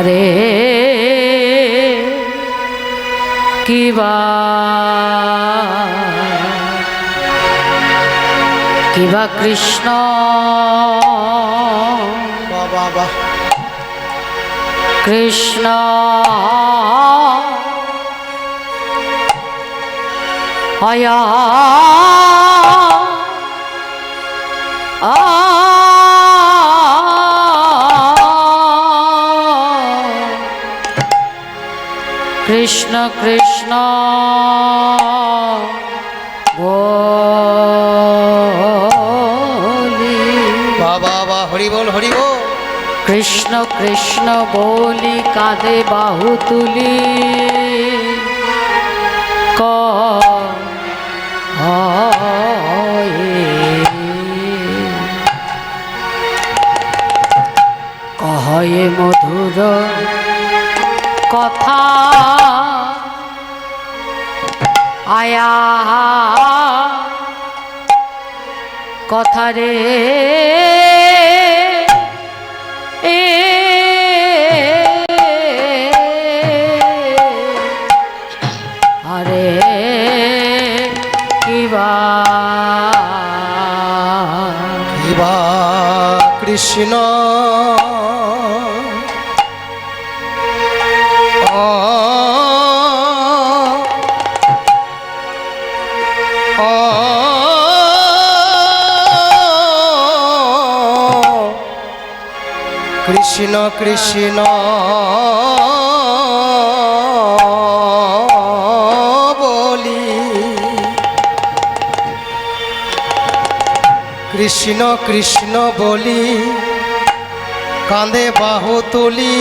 আরে কিবা কৃষ্ণ কৃষ্ণ আয়া কৃষ্ণ কৃষ্ণ বলি বাবা হরি বল হরি বল। কৃষ্ণ কৃষ্ণ বলি কাঁধে বাহু তুলি কহে মধুর কথা আয়া কথা রে আরে কিবা কৃষ্ণ কৃষ্ণ কৃষ্ণ বলি কৃষ্ণ কৃষ্ণ বলি কাঁধে বাহু তুলি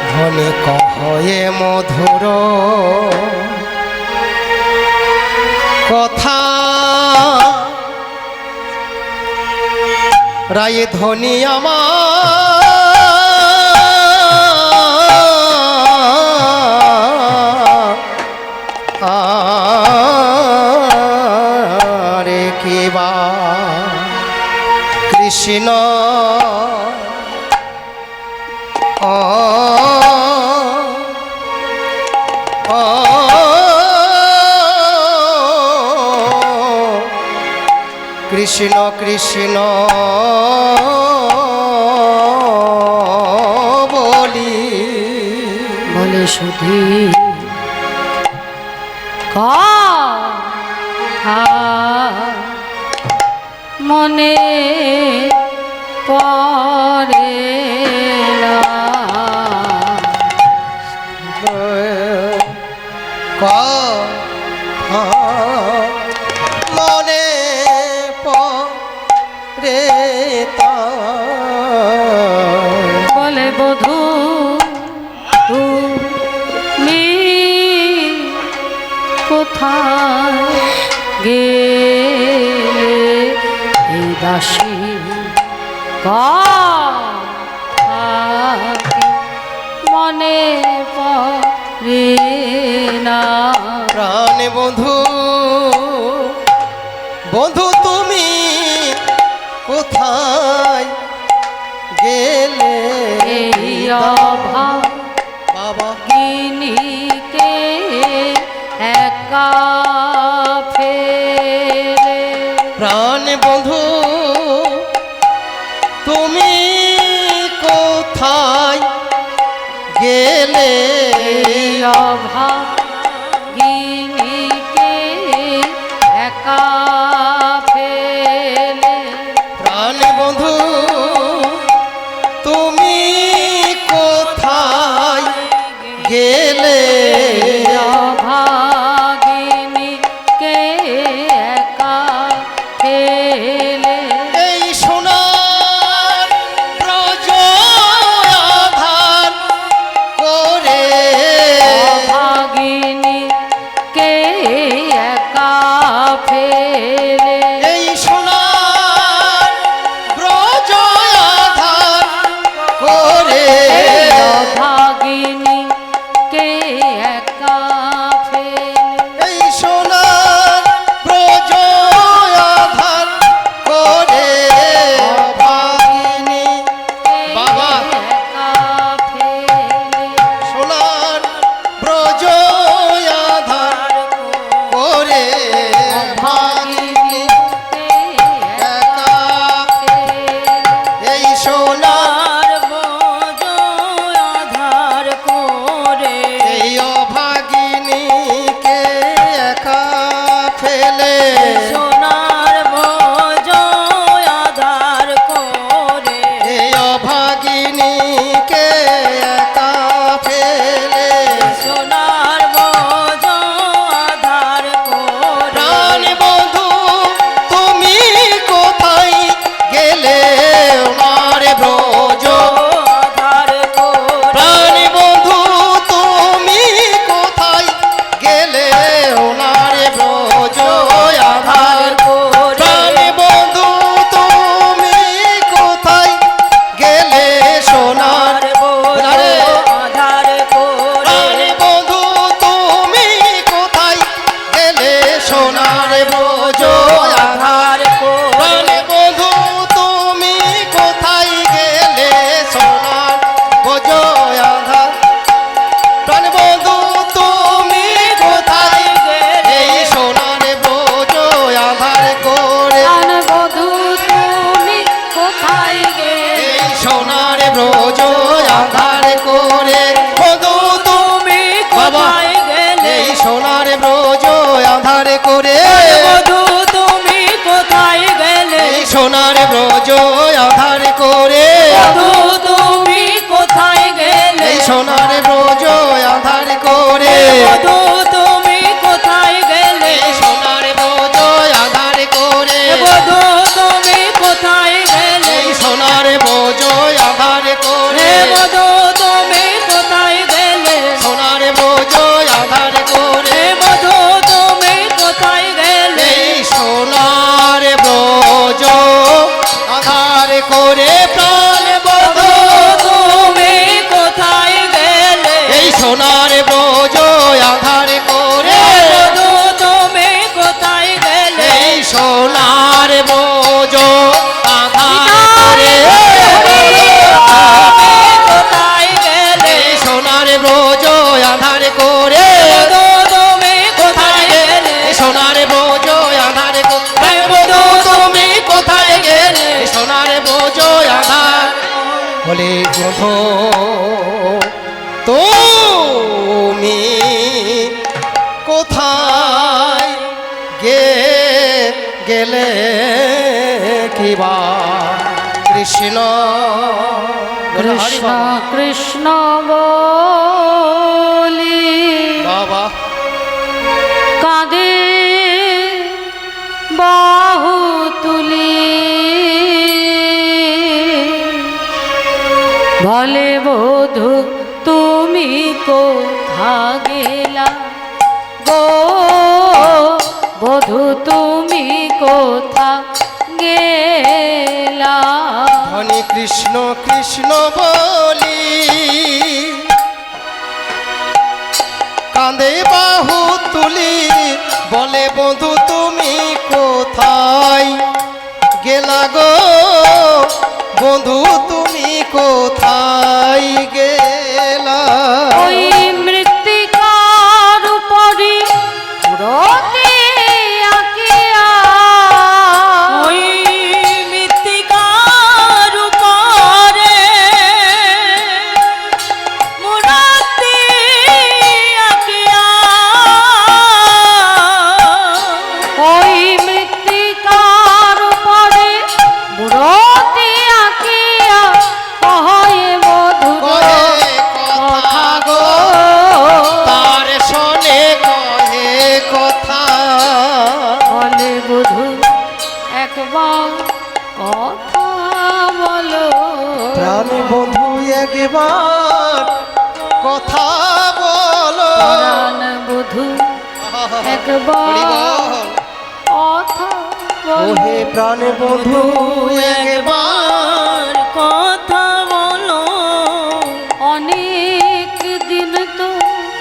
ধনে কহে মধুর কথা রায় ধনী আমার কিবা কৃষ্ণ কৃষ্ণ কৃষ্ণ বলি বলে শুধু মনে পড়ে মনে পড়ে বলে বধূ তুমি কোথায় গেলে এই দাসী মনে পড়ে না প্রাণ বন্ধু বন্ধু তুমি কোথায় গেলে এই অভাগিনীকে একা ফেলে প্রাণ বন্ধু তুমি কোথায় গেলে অভাগিনীকে একা ফেলে প্রাণ বন্ধু তুমি কোথায় গেলে অভাগিনীকে একা ফেলে এই সোনার ব্রজ আধার করে অভাগিনীকে একা ফেলে এই সোনার ব্রজ আধার করে অভাগিনীকে কোথায় গেলে এই সোনার ব্রজ আধারে করে বধূ তুমি কোথায় গেলে এই সোনার ব্রজ আধারে করে বধূ তুমি কোথায় গেলে এই সোনার ব্রজ আধারে করে বধূ তুমি কোথায় গেলে এই সোনার ব্রজ আধারে করে বধূ তুমি কোথায় গেলে এই সোনার ব্রজ আধারে করে বধূ তুমি কোথায় গেলে সোনার ব্রজ আধারে করে বধূ তুমি কোথায় গেলে এই সোনার ব্রজ আধারে করে প্রাণ বধূ তুমি কোথায় গেলে এই সোনার ব্রজ আধারে করে বধূ তুমি কোথায় গেলে এই সোনার ব্রজ আধারে কোথায় গেলে এই সোনার ব্রজ আধারে করে বধূ তুমি কোথায় গেলে এই সোনার ব্রজ আধারে করে বধূ তুমি কোথায় গেলে এই সোনার ব্রজ আধার বলে বধূ তুমি কোথায় গেলে কিবা কৃষ্ণ কৃষ্ণ কৃষ্ণ বলি বাবা কাঁদে বাহু তুলি বলে বধূ তুমি কোথা গেলা গো বধূ তুমি কোথা গেলা ধনী কৃষ্ণ কৃষ্ণ বলি কাঁদে বাহু তুলি বলে বন্ধু তুমি কোথায় গেলা গো বন্ধু তুমি কোথায় গেলা ওই মৃত্তিকার উপরি রতে আঁকিয়া ওই মৃত্তিকার উপরে মুরাতি আঁকিয়া ওই মৃত্তিকার উপরে মুরাতি আঁকিয়া কহে বধূ কহে কথা গো তার শোনে কহে কথা বলে বধূ একবার কথা বলো প্রাণ বন্ধু একবার কথা বলো প্রাণ বধূ একবার কথা বলো ওহে প্রাণ বন্ধু একবার কথা বলো অনেক দিন তো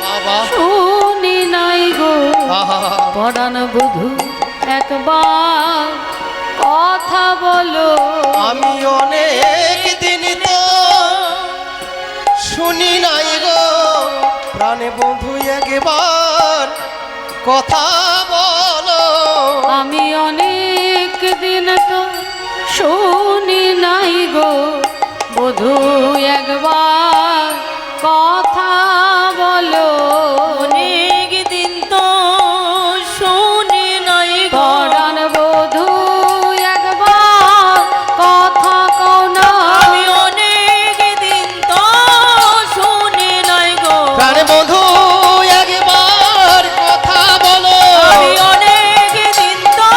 বাবা শুনি নাই গো পরাণ বধূ একবার কথা বলো আমি অনেক দিন তো শুনি নাই গো প্রাণ বন্ধু একবার কথা বলো আমি অনেক দিন তো শুনি নাই গো বধূ একবার কথা বলো অনেক দিন তো শুনি নাই পরাণ বধূ একবার কথা কও না আমি অনেক দিন তো শুনি নাই গো প্রাণ বন্ধু একবার কথা বলো আমি অনেক দিন তো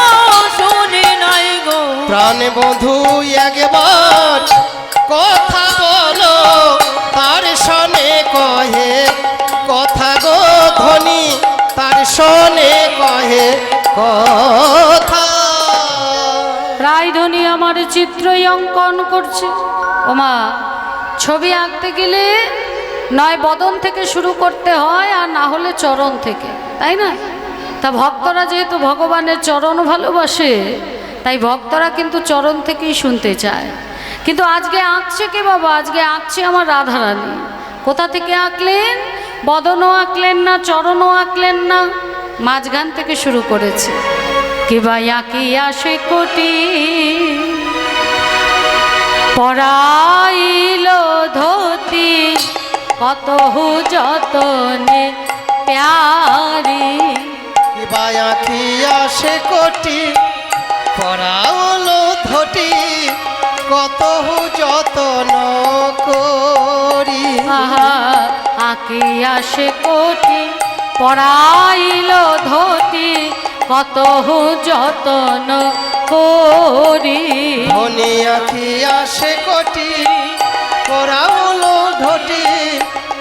শুনি নাই গো প্রাণ বন্ধু একবার কথা বলো তার শোনে কহে কথা গো ধনী তার শোনে কহে কথা রায়ধনী আমার চিত্রই অঙ্কন করছে ওমা ছবি আঁকতে গেলে নয় বদন থেকে শুরু করতে হয় আর না হলে চরণ থেকে তাই না তা ভক্তরা যেহেতু ভগবানের চরণ ভালোবাসে তাই ভক্তরা কিন্তু চরণ থেকেই শুনতে চায় কিন্তু আজকে আঁকছে কে বাবা আজকে আঁকছে আমার রাধারানী কোথা থেকে আঁকলেন বদনও আঁকলেন না চরণও আঁকলেন না মাঝখান থেকে শুরু করেছে কিবা আঁকিয়া সে কোটি পরাইল ধতি কতহু যতনে পেয়ারি বায়া কি আসে কোটি পরাওলো ধটি কত যতন করি আহা আঁকি আসে কোটি পড়াইল ধতি কত যতন করি ধনী আখি আসে কোটি পরাওলো ধটি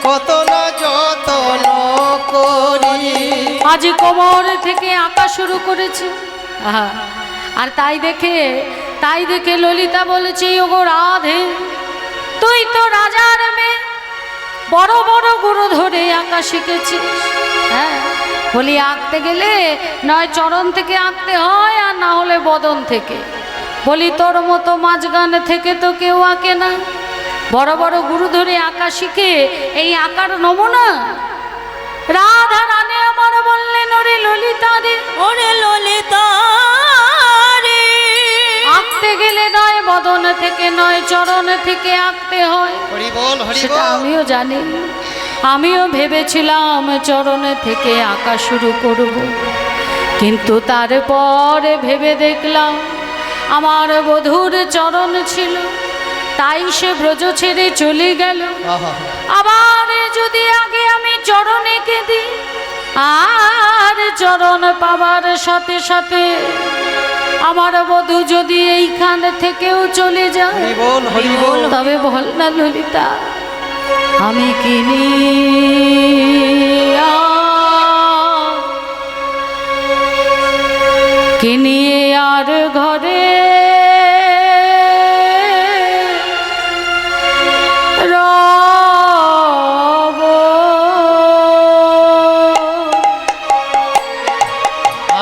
কত না যতন করি আজ কোমর থেকে আঁকা শুরু করেছে। আহা আর তাই দেখে ললিতা বলেছে, ওগো রাধে, তুই তো রাজার মেয়ে, বড় বড় গুরু ধরে আঁকা শিখেছিস। হ্যাঁ, বলি আঁকতে গেলে নয় চরণ থেকে আঁকতে হয় আর না হলে বদন থেকে। বলি তোর মতো মাঝগান থেকে তো কেউ আঁকে না, বড় বড় গুরু ধরে আঁকা শিখে এই আঁকার নমুনা। রাধা রানী আমার বললেন, ওরে ললিতা রে, ওরে ললিতা রে, আঁকতে গেলে নয় বদন থেকে নয় চরণ থেকে আঁকতে হয়। হরি বল হরি সেটা বল। আমিও জানি, আমিও ভেবেছিলাম চরণ থেকে আঁকা শুরু করব, কিন্তু তারপরে ভেবে দেখলাম আমার বধূর চরণ ছিল, তাই সে ব্রজ ছেড়ে চলে গেল। আহা, আবার যদি আগে আমি চরণ এঁকে দিই আর চরণ পাবার সাথে সাথে আমার বধূ যদি এইখান থেকেও চলে যায়, হরি বল হরি বল। তবে বল না ললিতা, আমি কিনি কিনিয়ে আর ঘরে রব।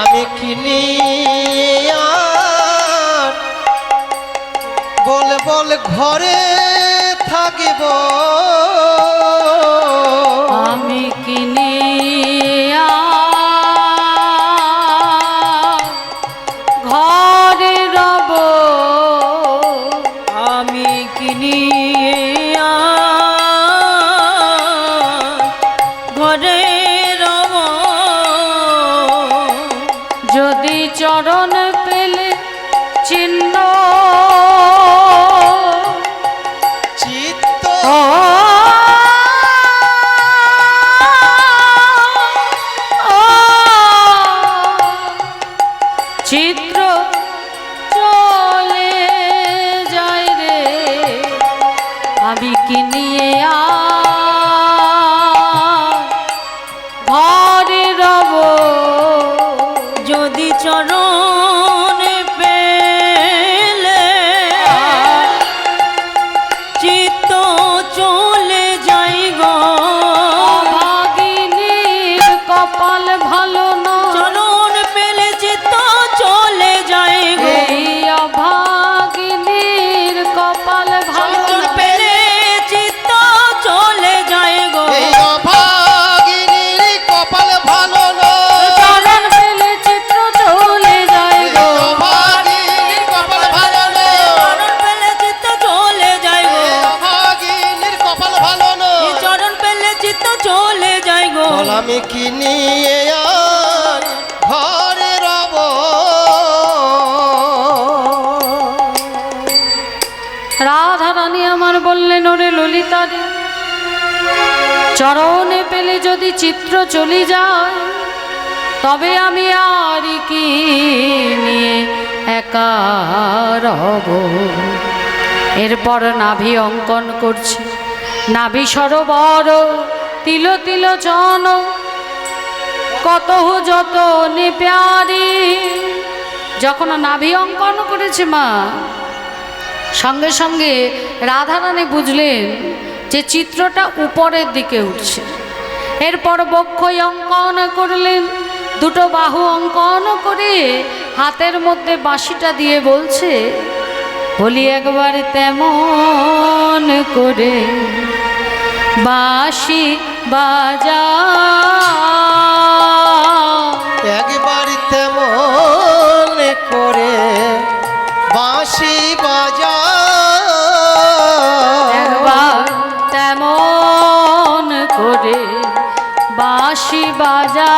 আমি কিনি আর বল বল ঘরে থাকিব, আমি কিনি ঘরে রব। আমি কিনি ঘরে রব, যদি চরণ পেলে চিহ্ন চিত্ত ও চিত্র চলে যায় রে, আমি কিনিয়ে ঘরে রব। যদি চরণ পেলে চিত্ত চলে যাই গো, ভাগিনীর কপাল ভালো না, চরণ পেলে চিত্ত চলে যাই গো, এই অভাগিনীর কপাল ভালো চরণ না। পেলে চিত্ত চলে যাই গো, এই অভাগিনীর কপাল ভালো নয়। চরণ পেলে চিত্র চলে যায় এই গো, অভাগিনীর কপাল ভালো নয়। চরণ পেলে চিত্ত চলে যাই গো, এই অভাগিনীর কপাল ভালো নয়। চরণ পেলে চিত্ত চলে যাই গো, বল আমি কিনি আর ঘরে রব। রাধা রানী আমার বললেন, ওরে ললিতা রে, চরণে পেলে যদি চিত্র চলে যায়, তবে আমি আর কি নিয়ে একা রব। এরপর নাভি অঙ্কন করছে, নাভি সরোবর তিল তিল জন কত যত প্যারি। যখন নাভি অঙ্কন করেছে মা, সঙ্গে সঙ্গে রাধারানী বুঝলেন যে চিত্রটা উপরের দিকে উঠছে। এরপর বক্ষ অঙ্কন করলেন, দুটো বাহু অঙ্কন করে হাতের মধ্যে বাঁশিটা দিয়ে বলছে, বলি একবার তেমন করে বাঁশি বাজা, একবার তেমন করে বাঁশি বাজা, একবার তেমন করে বাঁশি বাজা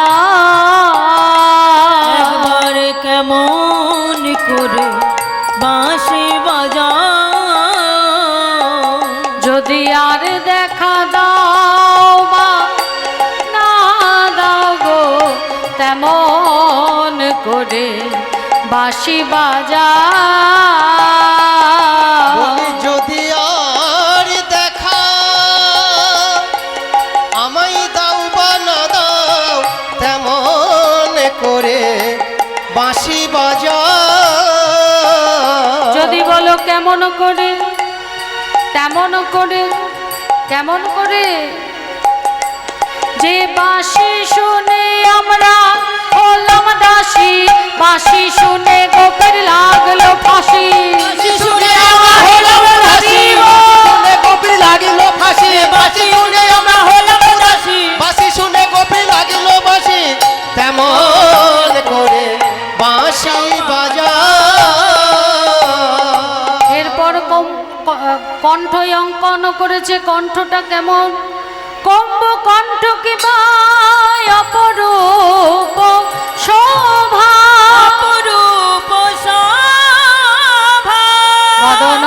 একবার কেমন করে বাঁশি বাজা যদি আর দেখা দাও বা না দাও গো তেমন করে বাঁশি বাজা বলি যদি আর দেখা আমায় দাও বা না দাও তেমন করে বাঁশি বাজা যদি বলো কেমন করে তেমন করে কেমন করে যে বাঁশি শুনে আমরা হলাম দাসী বাঁশি শুনে গোপের লাগলো ফাঁসি শুনে আমরা হলাম দাসী শুনে গোপী লাগিল ফাঁসি বাঁশি শুনে আমরা হলাম দাসী বাঁশি শুনে গোপী লাগিল বাঁশি তেমন করে বাঁশি বাজা এরপর কণ্ঠ অঙ্কন করেছে কণ্ঠটা কেমন কম্ব কণ্ঠ কি বাই অপরূপ শোভা অপরূপ শোভা বদন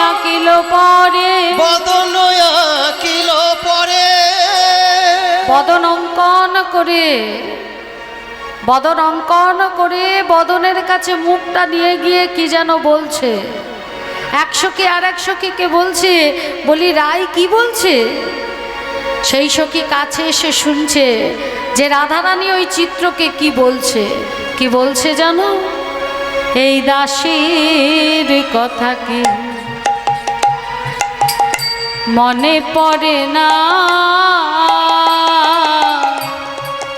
আঁকিল পরে বদন আঁকিল পরে বদন অঙ্কন করে বদন অঙ্কন করে বদনের কাছে মুখটা নিয়ে গিয়ে কি যেন বলছে একশো কি আর একশো কে বলছে বলি রাই কি বলছে সেই সখী কাছে এসে শুনছে যে রাধারানী ওই চিত্রকে কি বলছে জানো এই দাসীর কথা কি মনে পড়ে না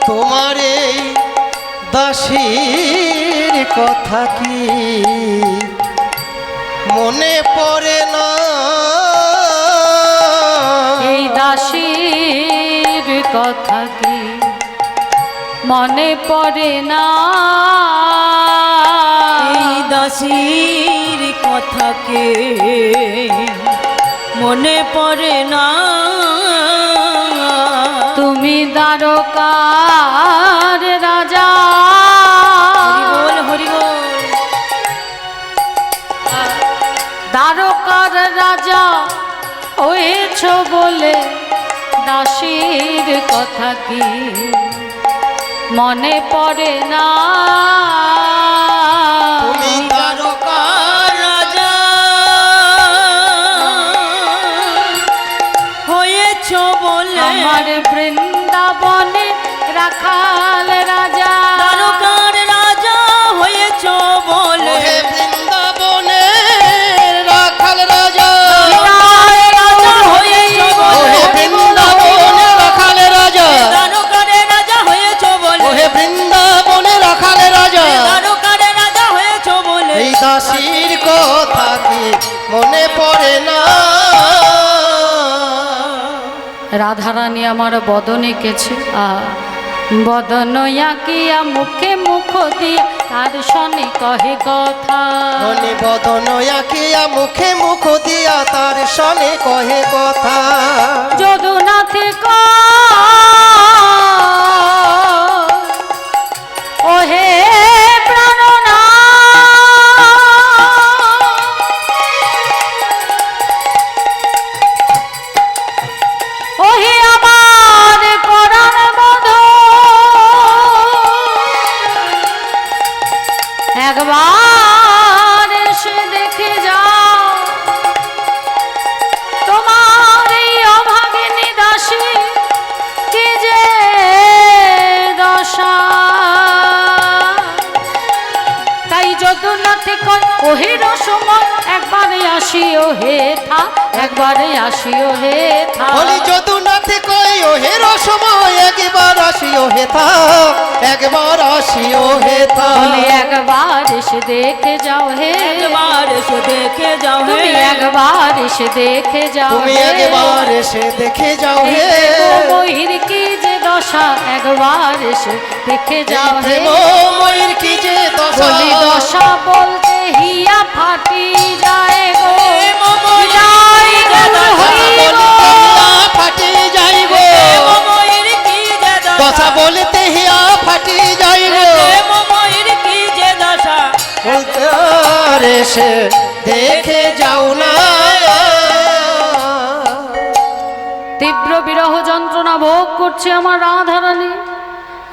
তোমার এই দাসীর কথা কি মনে পড়ে না এই দাসীর কথা কি মনে পড়ে না এই দাসীর কথাকে মনে পড়ে না তুমি দ্বারকার রাজা হরিবোল হরিবোল দ্বারকার রাজা হয়েছ বলে দাসীর কথা কি মনে পড়ে না তুমি দ্বারকার রাজা হয়েছ বলে আমার বৃন্দাবনে রাখাল রাজা দ্বারকার রাজা হয়েছ বলে ওহে বৃন্দাবনে রাখাল রাজা রাজা হয়েছ ওহে বলে বৃন্দাবনে রাখাল রাজা দ্বারকার রাজা হয়েছ বলে ওহে বৃন্দাবনে রাখাল রাজা দ্বারকার রাজা হয়েছ বলে এই দাসীর কথা কি মনে পড়ে না রাধারানী আমার বদনে কেছে বদন আঁকিয়া মুখে মুখ দিয়া তার শনি কহে কথা ধনী বদন আঁকিয়া মুখে মুখ দিয়া তার সনে কহে কথা যদুনাথে ওহে প্রাণনা ওহে আমার পরাণ বধূ একবার এসে দেখে যাও তোমার এই অভাগিনী দাসী কি যে দশা তাই যদুনাথে কয় ওহে রসময় একবারে আসিও হে থা একবারে আসিও হে থা বলি যদুনাথে কই ও হেরো সময় একবার আসিও হেথা একবার আসিও হেথা বলি একবার এসে দেখে যাও হে একবার এসে দেখে যাও হে তুমি একবার এসে দেখে যাও তুমি হে। একবার এসে দেখে যাও এই হে প্রেম ময়ূর কি যে দশা একবার এসে দেখে এই যাও হে প্রেম ময়ূর কি যে দশা বলি দশা বলতে হিয়া ফাটি যায় গো প্রেম ময়ূর যায় গো দশা হরি বলি গো। কন্যা ফাটে যাইব মমই দশা বলতে হিয়া ফাটি যাই গো প্রেম ময়ের কি যে দশা বলতে রে সে দেখে যাও না তীব্র বিরহ যন্ত্রণা ভোগ করছে আমার রাধারানী।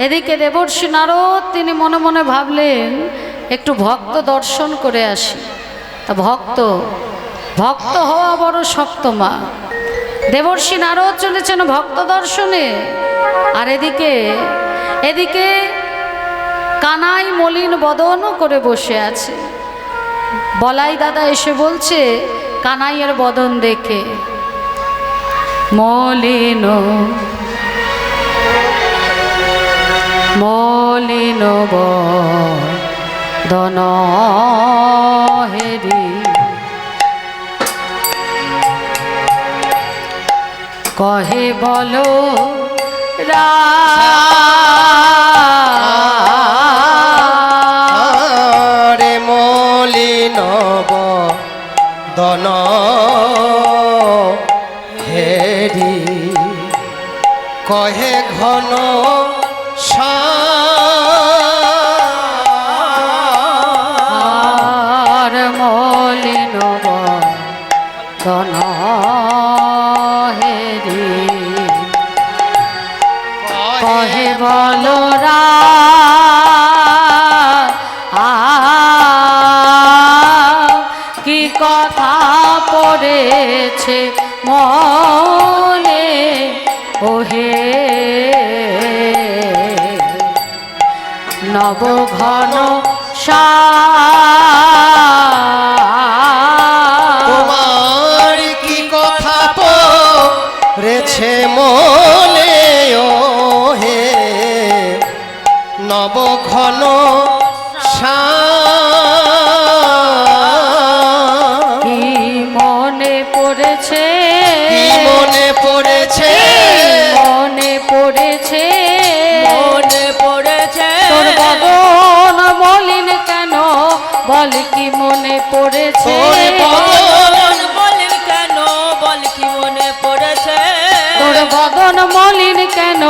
এদিকে দেবর্ষি নারদ তিনি মনে মনে ভাবলেন একটু ভক্ত দর্শন করে আসি। তা ভক্ত হওয়া বড় শক্ত মা। দেবর্ষি নারদ চলেছেন ভক্ত দর্শনে, আর এদিকে কানাই মলিন বদন করে বসে আছে। বলাই দাদা এসে বলছে কানাইয়ের বদন দেখে, মলিন মলিন বদন হেরি কহে বলো রে মলিন বদন হেরি কহে ঘন আর মলিন বদন হেরি কহে বলো কি কথা পড়েছে মনে ওহে নবঘন তোমার কি কথা পড়েছে মনে ও হে নবঘন কি মনে পড়েছে মনে পড়েছে মনে পড়েছে মনে পড়েছে তোর বদন মলিন কেন বল কি মনে পড়েছে তোর বদন বলেন কেন বল কি মনে পড়েছে তোর বদন মলিন কেন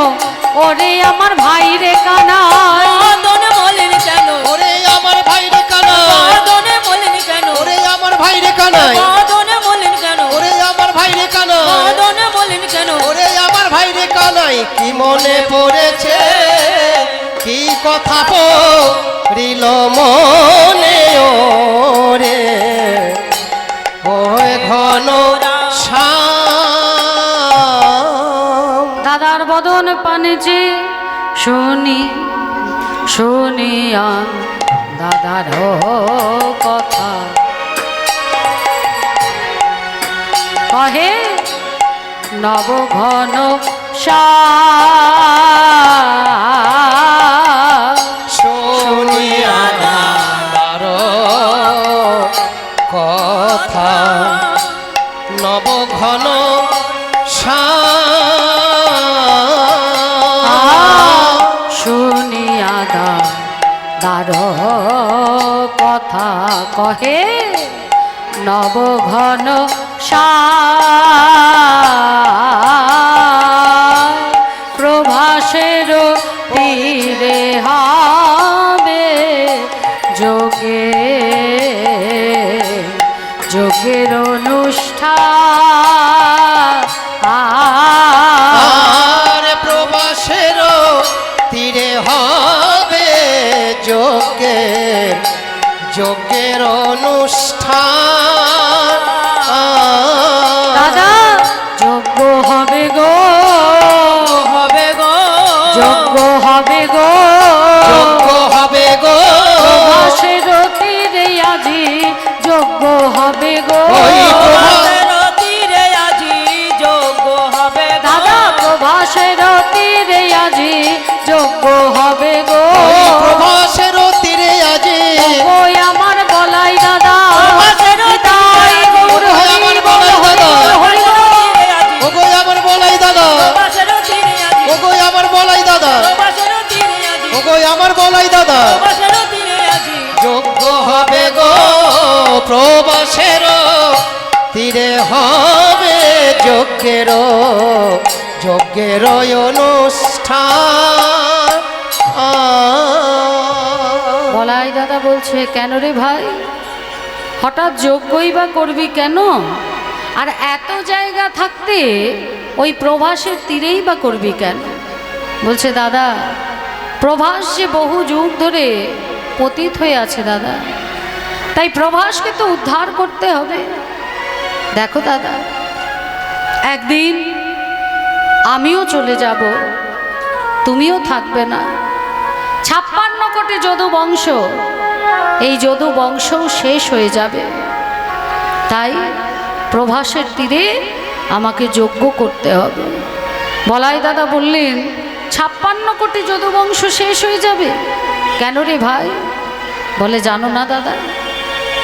ওরে আমার ভাই রে কানাই বদন বলেন কেন ওরে আমার ভাই রে কানাই বদন বলেন কেন ওরে আমার ভাই রে কানাই বদন বলেন কেন ওরে আমার ভাই রে কানাই বদন বলেন কেন ওরে আমার ভাই রে কানাই কি মনে পড়েছে কি কথা পড়িল মনে ওরে ওই ঘন শ্যাম দাদার বদন পানেছে শুনিয়া দাদার কথা কহে নবঘন শুনিয়া দাদার কথা নবঘন শুনিয়া দাদার কথা কহে নবঘন প্রভাসের তীরে হবে যোগের অনুষ্ঠান আর প্রবাসের তীরে হবে যজ্ঞের অনুষ্ঠান দাদা যজ্ঞ হবে গো যজ্ঞ হবে গো যজ্ঞ হবে গো প্রভাসের তীরে আজি যজ্ঞ হবে গো ওই প্রভাসের তীরে আজি যোগ্য হবে গো। দাদা প্রভাসের তীরে আজি যজ্ঞ হবে গো ওই প্রভাসের তীরে আজি ওই আমার বলাই দাদা প্রভাসের নিতাই গৌর ওই হরি আমার বল, বলাই হরি দাদা। বল, হরি বল। তীরে আজি ওগো আমার বলাই দাদা প্রভাসের তীরে আজি ওগো আমার বলাই দাদা প্রভাসের তীরে আজি ওগো আমার বলাই দাদা প্রভাসের তীরে আজি যজ্ঞ হবে গো প্রবাসের তীরে হবে যজ্ঞের অনুষ্ঠান দাদা বলছে, কেন রে ভাই, হঠাৎ যজ্ঞই বা করবি কেন? আর এত জায়গা থাকতে ওই প্রভাসের তীরেই বা করবি কেন? বলছে, দাদা প্রভাস যে বহু যুগ ধরে পতিত হয়ে আছে দাদা, তাই প্রভাসকে তো উদ্ধার করতে হবে। দেখো দাদা, একদিন আমিও চলে যাব, তুমিও থাকবে না। 56 কোটি যদু বংশ, এই যদু বংশও শেষ হয়ে যাবে। তাই প্রভাসের তীরে আমাকে যজ্ঞ করতে হবে। বলাই দাদা বললেন, 56 কোটি যদু বংশ শেষ হয়ে যাবে কেন রে ভাই? বলে, জানো না দাদা?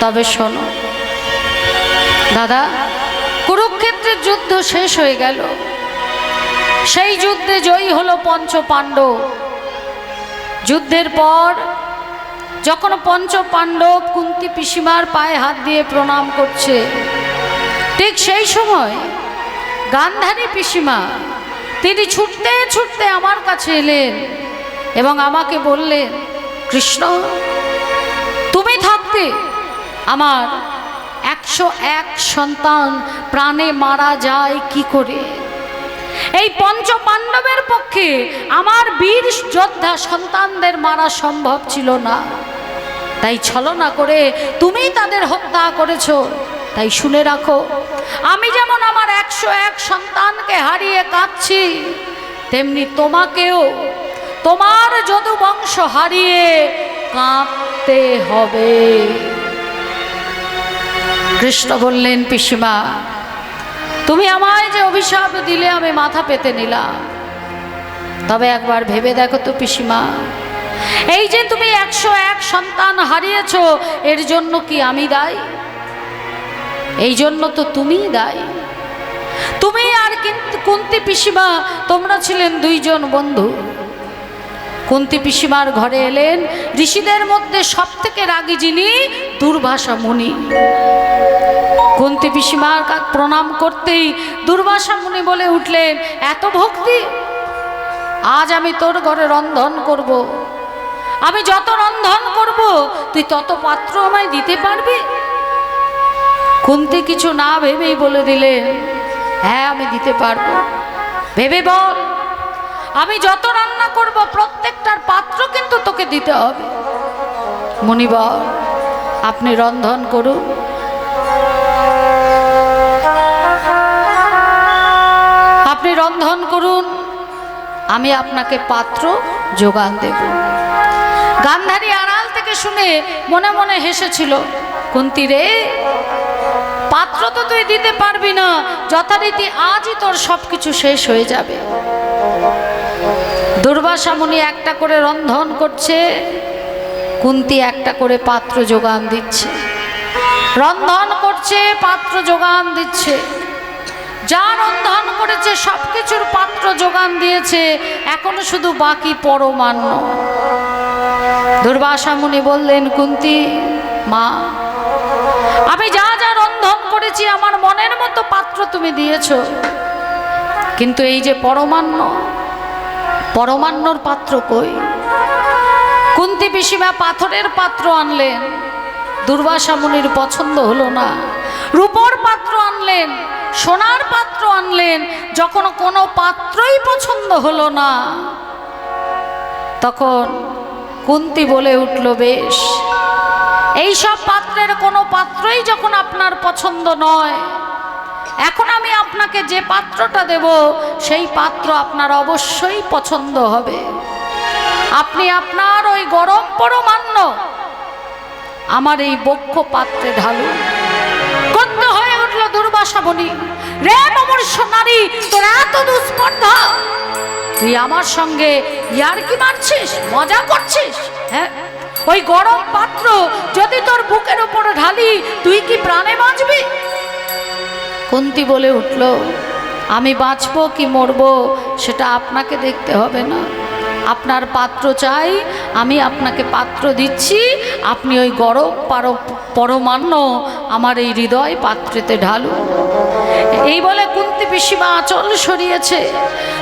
তবে শোনো দাদা, কুরুক্ষেত্রের যুদ্ধ শেষ হয়ে গেল। সেই যুদ্ধে জয়ী হলো পঞ্চ পাণ্ডব। যুদ্ধের পর যখন পঞ্চ পাণ্ডব কুন্তী পিসিমার পায়ে হাত দিয়ে প্রণাম করছে, ঠিক সেই সময় গান্ধারী পিসিমা তিনি ছুটতে ছুটতে আমার কাছে এলেন এবং আমাকে বললেন, কৃষ্ণ তুমি থাকতে আমার 101 সন্তান প্রাণে মারা যায় কি করে? এই পঞ্চ পাণ্ডবের পক্ষে আমার বীর যোদ্ধা সন্তানদের মারা সম্ভব ছিল না, তাই ছলনা করে তুমি তাদের হত্যা করেছো। তাই শুনে রাখো, আমি যেমন আমার 101 সন্তানকে হারিয়ে কাঁদছি, তেমনি তোমাকেও তোমার যদু বংশ হারিয়ে কাঁদতে হবে। কৃষ্ণ বললেন, পিসিমা তুমি আমায় যে অভিশাপ দিলে আমি মাথা পেতে নিলাম, তবে একবার ভেবে দেখো তো পিসিমা, এই যে তুমি 101 সন্তান হারিয়েছ, এর জন্য কি আমি দায়ী? এই জন্য তো তুমিই দায়ী। তুমি আর কুন্তী পিসিমা তোমরা ছিলেন দুইজন বন্ধু। কুন্তী পিসিমার ঘরে এলেন ঋষিদের মধ্যে সব থেকে রাগী যিনি, দুর্বাসা মুনি। কুন্তী পিসিমার প্রণাম করতেই দুর্বাসা মুনি বলে উঠলেন, এত ভক্তি! আজ আমি তোর ঘরে রন্ধন করব। আমি যত রন্ধন করব তুই তত পাত্র আমায় দিতে পারবি? কুন্তী কিছু না ভেবেই বলে দিলেন, হ্যাঁ আমি দিতে পারবো। ভেবে বল, আমি যত রান্না করব প্রত্যেকটার পাত্র কিন্তু তোকে দিতে হবে। মুনিবর আপনি রন্ধন করুন। আপনি রন্ধন করুন, আমি আপনাকে পাত্র যোগান দেব। গান্ধারী আড়াল থেকে শুনে মনে মনে হেসেছিল, কুন্তী রে, পাত্র তো তুই দিতে পারবি না, যথারীতি আজই তোর সবকিছু শেষ হয়ে যাবে। দুর্বাসা মুনি একটা করে রন্ধন করছে, কুন্তী একটা করে পাত্র যোগান দিচ্ছে। রন্ধন করছে, পাত্র যোগান দিচ্ছে। যা রন্ধন করেছে সবকিছুর পাত্র যোগান দিয়েছে, এখনো শুধু বাকি পরমান্ন। দুর্বাসা মুনি বললেন, কুন্তী মা, আমি যা যা রন্ধন করেছি আমার মনের মতো পাত্র তুমি দিয়েছো, কিন্তু এই যে পরমান্ন, পরমান্নর পাত্র কই? কুন্তী পিসিমা পাথরের পাত্র আনলেন, দুর্বাসা মুনির পছন্দ হলো না। রূপোর পাত্র আনলেন, সোনার পাত্র আনলেন, যখন কোনো পাত্রই পছন্দ হলো না, তখন কুন্তী বলে উঠল, বেশ, এই সব পাত্রের কোনো পাত্রই যখন আপনার পছন্দ নয়, এখন আমি আপনাকে যে পাত্রটা দেব সেই পাত্র আপনার অবশ্যই পছন্দ হবে। আপনি আপনার ওই গরম পরমান্ন আমার এই বক্ষ পাত্রে ঢালুন। ক্রুদ্ধ হয়ে উঠল দুর্বাসা মুনি, রে মমূর্ষ নারী, তোর এত দুস্পর্ধা! তুই আমার সঙ্গে ইয়ার্কি মারছিস, মজা করছিস? হ্যাঁ, ওই গরম পাত্র যদি তোর বুকের উপরে ঢালি তুই কি প্রাণে বাঁচবি? কুন্তী বলে উঠল, আমি বাঁচবো কি মরবো সেটা আপনাকে দেখতে হবে না। আপনার পাত্র চাই, আমি আপনাকে পাত্র দিচ্ছি, আপনি ওই গরম পরমান্ন আমার এই হৃদয় পাত্রেতে ঢালুন। এই বলে কুন্তী পিসিমা আঁচল সরিয়েছে।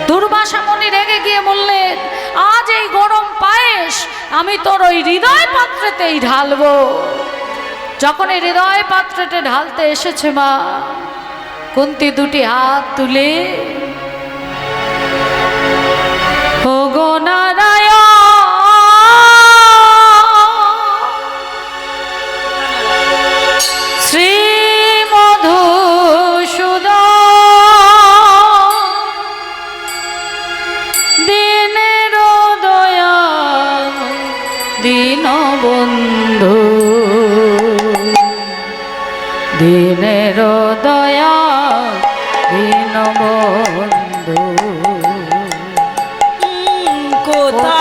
দুর্বাসা মুনি রেগে গিয়ে বললেন, আজ এই গরম পায়েস আমি তোর ওই হৃদয় পাত্রেতেই ঢালবো। যখন এই হৃদয় পাত্রতে ঢালতে এসেছে মা, কুন্তী দুটি হাত তুলে ও গো নারায়ণ শ্রী মধুসূদন দীনের দয়াল দীনবন্ধু, দীনের দয়াল দীনবন্ধু। কোথা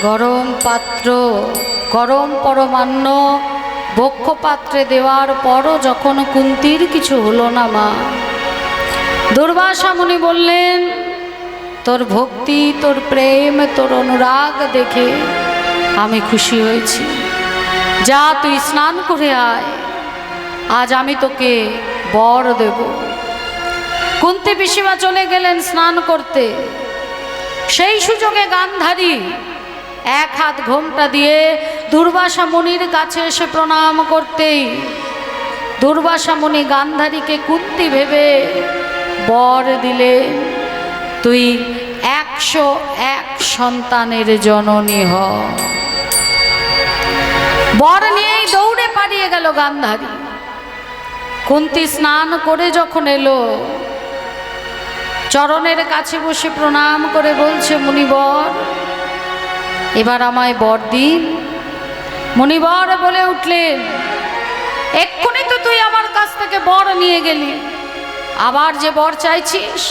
গরম পাত্র, গরম পরমান্ন বক্ষ পাত্রে দেওয়ার পরও যখন কুন্তীর কিছু হলো না মা, দুর্বাসা মুনি বললেন তোর ভক্তি, তোর প্রেম, তোর অনুরাগ দেখে আমি খুশি হয়েছি। যা তুই স্নান করে আয়, আজ আমি তোকে বর দেব। কুন্তী পিসিমা চলে গেলেন স্নান করতে। সেই সুযোগে গান্ধারী এক হাত ঘোমটা দিয়ে দুর্বাসা মুনির কাছে এসে প্রণাম করতেই দুর্বাসা মুনি গান্ধারীকে কুন্তী ভেবে বর দিলেন, তুই 101 সন্তানের জননী হ। বর নিয়েই দৌড়ে পালিয়ে গেল গান্ধারী। কুন্তী স্নান করে যখন এলো, চরণের কাছে বসে প্রণাম করে বলছে, মুনিবর এবার আমায় বর দিন। মুনিবর বলে উঠলেন, এক্ষুনি তো তুই আমার কাছ থেকে বর নিয়ে গেলি, আবার যে বর চাইছিস?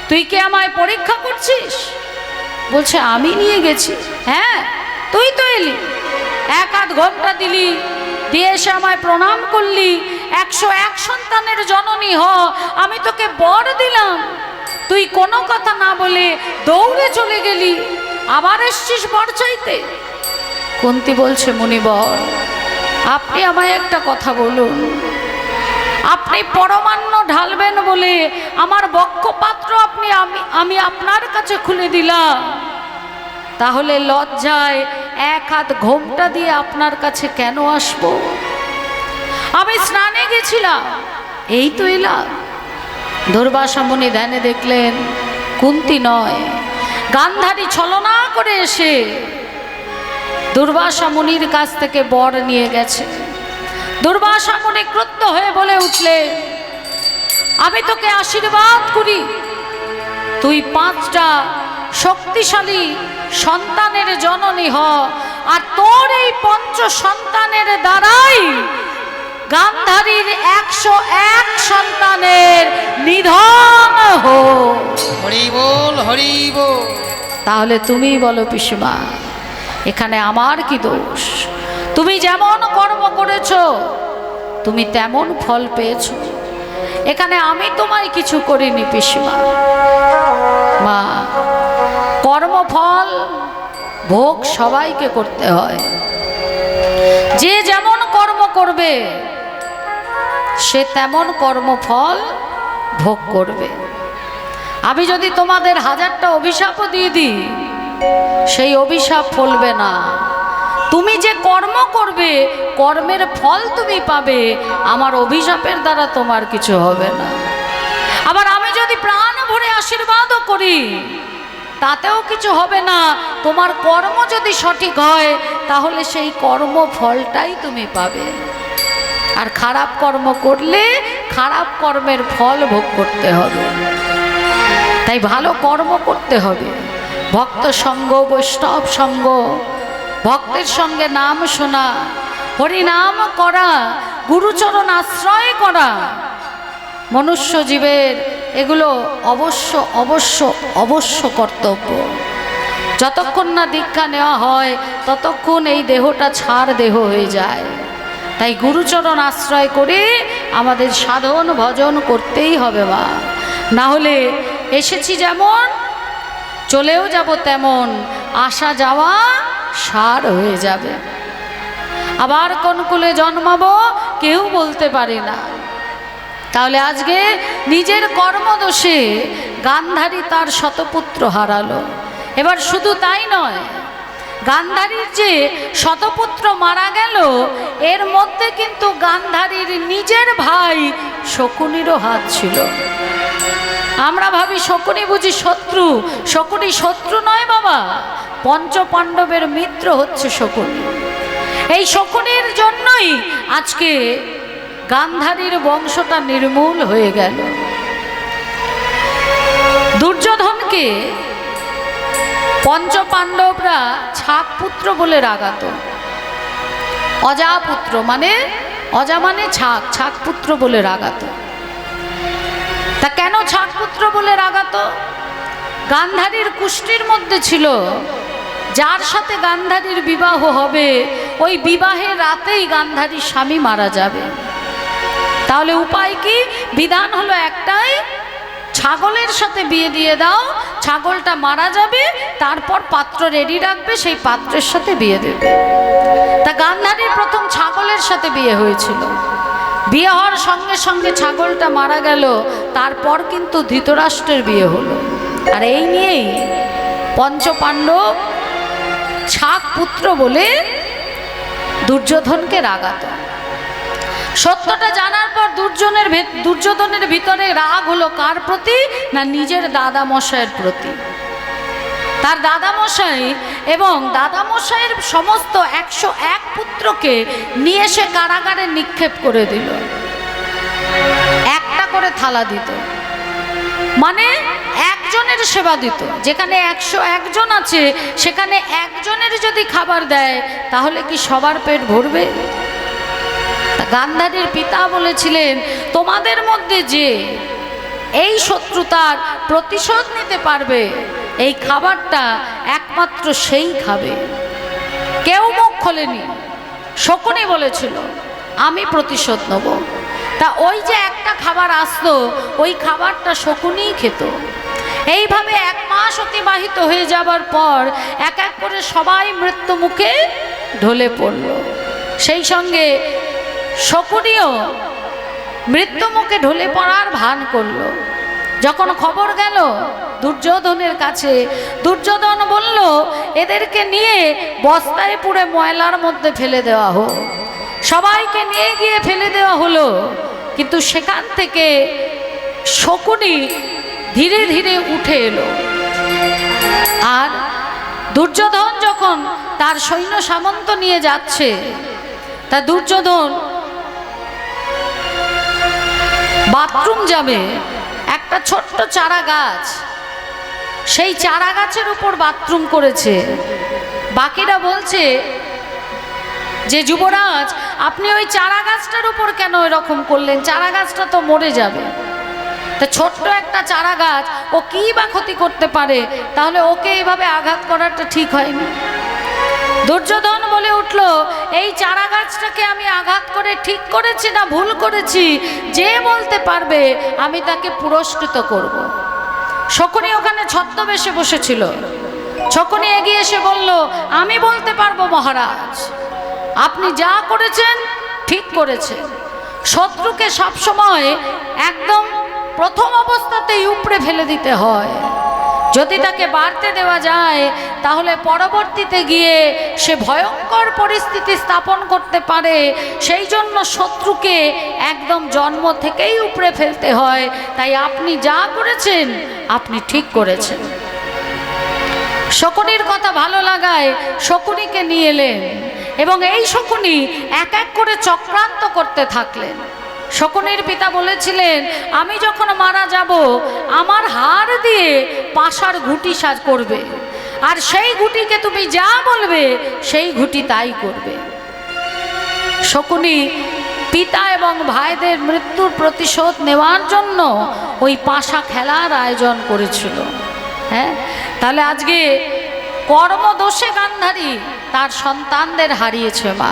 তুই কি আমায় পরীক্ষা করছিস? বলছে, আমি নিয়ে গেছি। হ্যাঁ, তুই তো এলি, এক হাত ঘোমটা দিলি, দিয়ে এসে আমায় প্রণাম করলি, 101 সন্তানের জননী হ, আমি তোকে বর দিলাম, তুই কোনো কথা না বলে দৌড়ে চলে গেলি, আবার এসছিস বর চাইতে। কুন্তী বলছে, মুনিবর আপনি আমায় একটা কথা বলুন, আপনি পরমান্ন ঢালবেন বলে আমার বক্ষপাত্র আমি আপনার কাছে খুলে দিলাম, তাহলে লজ্জায় এক হাত ঘোমটা দিয়ে আপনার কাছে কেন আসবো? আমি স্নানে গেছিলাম, এই তো এলাম। দুর্বাসা মুনি ধ্যানে দেখলেন কুন্তী নয়, গান্ধারী ছলনা করে এসে দুর্বাসা মুনির কাছ থেকে বর নিয়ে গেছে। দুর্বাসা মুনি ক্রুদ্ধ হয়ে বলে উঠলে, আমি তোকে আশীর্বাদ করি, তুই 5টা শক্তিশালী সন্তানের জননী হ, আর তোর এই 5 সন্তানের দ্বারাই গান্ধারীর 101 সন্তানের নিধন হো। হরি বল, হরি বল। তাহলে তুমি বলো পিসিমা, এখানে আমার কি দোষ? তুমি যেমন কর্ম করেছো তুমি তেমন ফল পেয়েছো, এখানে আমি তোমায় কিছু করিনি পিসিমা। মা, কর্মফল ভোগ সবাইকে করতে হয়। যে যেমন কর্ম করবে সে তেমন কর্মফল ভোগ করবে। আমি যদি তোমাদের 1000টা অভিশাপও দিয়ে দিই সেই অভিশাপ ফলবে না। তুমি যে কর্ম করবে কর্মের ফল তুমি পাবে, আমার অভিশাপের দ্বারা তোমার কিছু হবে না। আবার আমি যদি প্রাণ ভরে আশীর্বাদও করি তাতেও কিছু হবে না। তোমার কর্ম যদি সঠিক হয় তাহলে সেই কর্ম ফলটাই তুমি পাবে। আর খারাপ কর্ম করলে খারাপ কর্মের ফল ভোগ করতে হবে। তাই ভালো কর্ম করতে হবে। ভক্ত সঙ্গ, বৈষ্ণব সঙ্গ, ভক্তের সঙ্গে নাম শোনা, হরিনাম করা, গুরুচরণ আশ্রয় করা মনুষ্য জীবের এগুলো অবশ্য অবশ্য অবশ্য কর্তব্য। যতক্ষণ না দীক্ষা নেওয়া হয় ততক্ষণ এই দেহটা ছাড় দেহ হয়ে যায়। তাই গুরুচরণ আশ্রয় করে আমাদের সাধন ভজন করতেই হবে। মা, না হলে এসেছি যেমন চলেও যাব তেমন, আসা যাওয়া সার হয়ে যাবে। আবার কোন কুলে জন্মাবো কেউ বলতে পারে না। তাহলে আজকে নিজের কর্মদোষে গান্ধারী তার শতপুত্র হারালো। এবার শুধু তাই নয়, গান্ধারীর যে শতপুত্র মারা গেল এর মধ্যে কিন্তু গান্ধারীর নিজের ভাই শকুনিরও হাত ছিল। আমরা ভাবি শকুনি বুঝি শত্রু। শকুনি শত্রু নয় বাবা, পঞ্চপাণ্ডবের মিত্র হচ্ছে শকুনি। এই শকুনির জন্যই আজকে গান্ধারীর বংশটা নির্মূল হয়ে গেল। দুর্যোধনকে পঞ্চপাণ্ডবরা ছাক পুত্র বলে রাগাত। অজাপুত্র মানে, অজা মানে ছাক, ছাক পুত্র বলে রাগাত। তা কেন ছাক পুত্র বলে রাগাত? গান্ধারীর কুষ্ঠির মধ্যে ছিল যার সাথে গান্ধারীর বিবাহ হবে ওই বিবাহের রাতেই গান্ধারীর স্বামী মারা যাবে। তাহলে উপায় কি? বিধান হলো একটাই, ছাগলের সাথে বিয়ে দিয়ে দাও, ছাগলটা মারা যাবে, তারপর পাত্র রেডি রাখবে, সেই পাত্রের সাথে বিয়ে দেবে। তা গান্ধারীর প্রথম ছাগলের সাথে বিয়ে হয়েছিল। বিয়ে হওয়ার সঙ্গে সঙ্গে ছাগলটা মারা গেল, তারপর কিন্তু ধৃতরাষ্ট্রের বিয়ে হলো। আর এই নিয়েই পঞ্চপাণ্ডব ছাক পুত্র বলে দুর্যোধনকে রাগাত। সত্যটা জানার পর দুর্যোধনের ভিতরে রাগ হলো কার প্রতি? না নিজের দাদামশাইয়ের প্রতি। তার দাদামশাই এবং দাদামশাইয়ের সমস্ত 101 পুত্রকে নিয়ে এসে কারাগারে নিক্ষেপ করে দিল। একটা করে থালা দিত, মানে একজনের সেবা দিত। যেখানে 101 জন আছে সেখানে একজনের যদি খাবার দেয় তাহলে কি সবার পেট ভরবে? গান্ধারীর পিতা বলেছিলেন, তোমাদের মধ্যে যে এই শত্রুতার প্রতিশোধ নিতে পারবে এই খাবারটা একমাত্র সেই খাবে। কেউ মুখ খোলেনি। শকুনি বলেছিল আমি প্রতিশোধ নেব। তা ওই যে একটা খাবার আসতো ওই খাবারটা শকুনিই খেত। এইভাবে 1 মাস অতিবাহিত হয়ে যাবার পর এক এক করে সবাই মৃত্যু মুখে ঢলে পড়ল। সেই সঙ্গে শকুনিও মৃত্যু মুখে ঢলে পড়ার ভান করল। যখন খবর গেল দুর্যোধনের কাছে, দুর্যোধন বলল এদেরকে নিয়ে বস্তায় পুড়ে ময়লার মধ্যে ফেলে দেওয়া হোক। সবাইকে নিয়ে গিয়ে ফেলে দেওয়া হলো, কিন্তু সেখান থেকে শকুনি ধীরে ধীরে উঠে এলো। আর দুর্যোধন যখন তার সৈন্য সামন্ত নিয়ে যাচ্ছে, তা দুর্যোধন বাথরুম যাবে, একটা ছোট্ট চারা গাছ, সেই চারা গাছের উপর বাথরুম করেছে। বাকিরা বলছে যে যুবরাজ আপনি ওই চারা গাছটার উপর কেন এরকম করলেন? চারা গাছটা তো মরে যাবে। তা ছোট্ট একটা চারা গাছ ও কি বা ক্ষতি করতে পারে, তাহলে ওকে এইভাবে আঘাত করাটা ঠিক হয়নি। দুর্যোধন বলে উঠল, এই চারা গাছটাকে আমি আঘাত করে ঠিক করেছি না ভুল করেছি, যে বলতে পারবে আমি তাকে পুরস্কৃত করব। শকুনি ওখানে ছদ্মবেশে বসেছিল। শকুনি এগিয়ে এসে বলল, আমি বলতে পারবো মহারাজ, আপনি যা করেছেন ঠিক করেছেন। শত্রুকে সবসময় একদম প্রথম অবস্থাতেই উপড়ে ফেলে দিতে হয়। যদি তাকে বাড়তে দেওয়া যায় তাহলে পরবর্তীতে গিয়ে সে ভয়ঙ্কর পরিস্থিতি স্থাপন করতে পারে। সেই জন্য শত্রুকে একদম জন্ম থেকেই উপড়ে ফেলতে হয়। তাই আপনি যা করেছেন আপনি ঠিক করেছেন। শকুনির কথা ভালো লাগায় শকুনিকে নিয়ে এলেন এবং এই শকুনি এক এক করে চক্রান্ত করতে থাকলেন। শকুনির পিতা বলেছিলেন, আমি যখন মারা যাব আমার হাড় দিয়ে পাশার ঘুঁটি সাজ করবে, আর সেই ঘুঁটিকে তুমি যা বলবে সেই ঘুঁটি তাই করবে। শকুনি পিতা এবং ভাইদের মৃত্যুর প্রতিশোধ নেওয়ার জন্য ওই পাশা খেলার আয়োজন করেছিল। হ্যাঁ, তাহলে আজকে কর্মদোষে গান্ধারী তার সন্তানদের হারিয়েছে মা।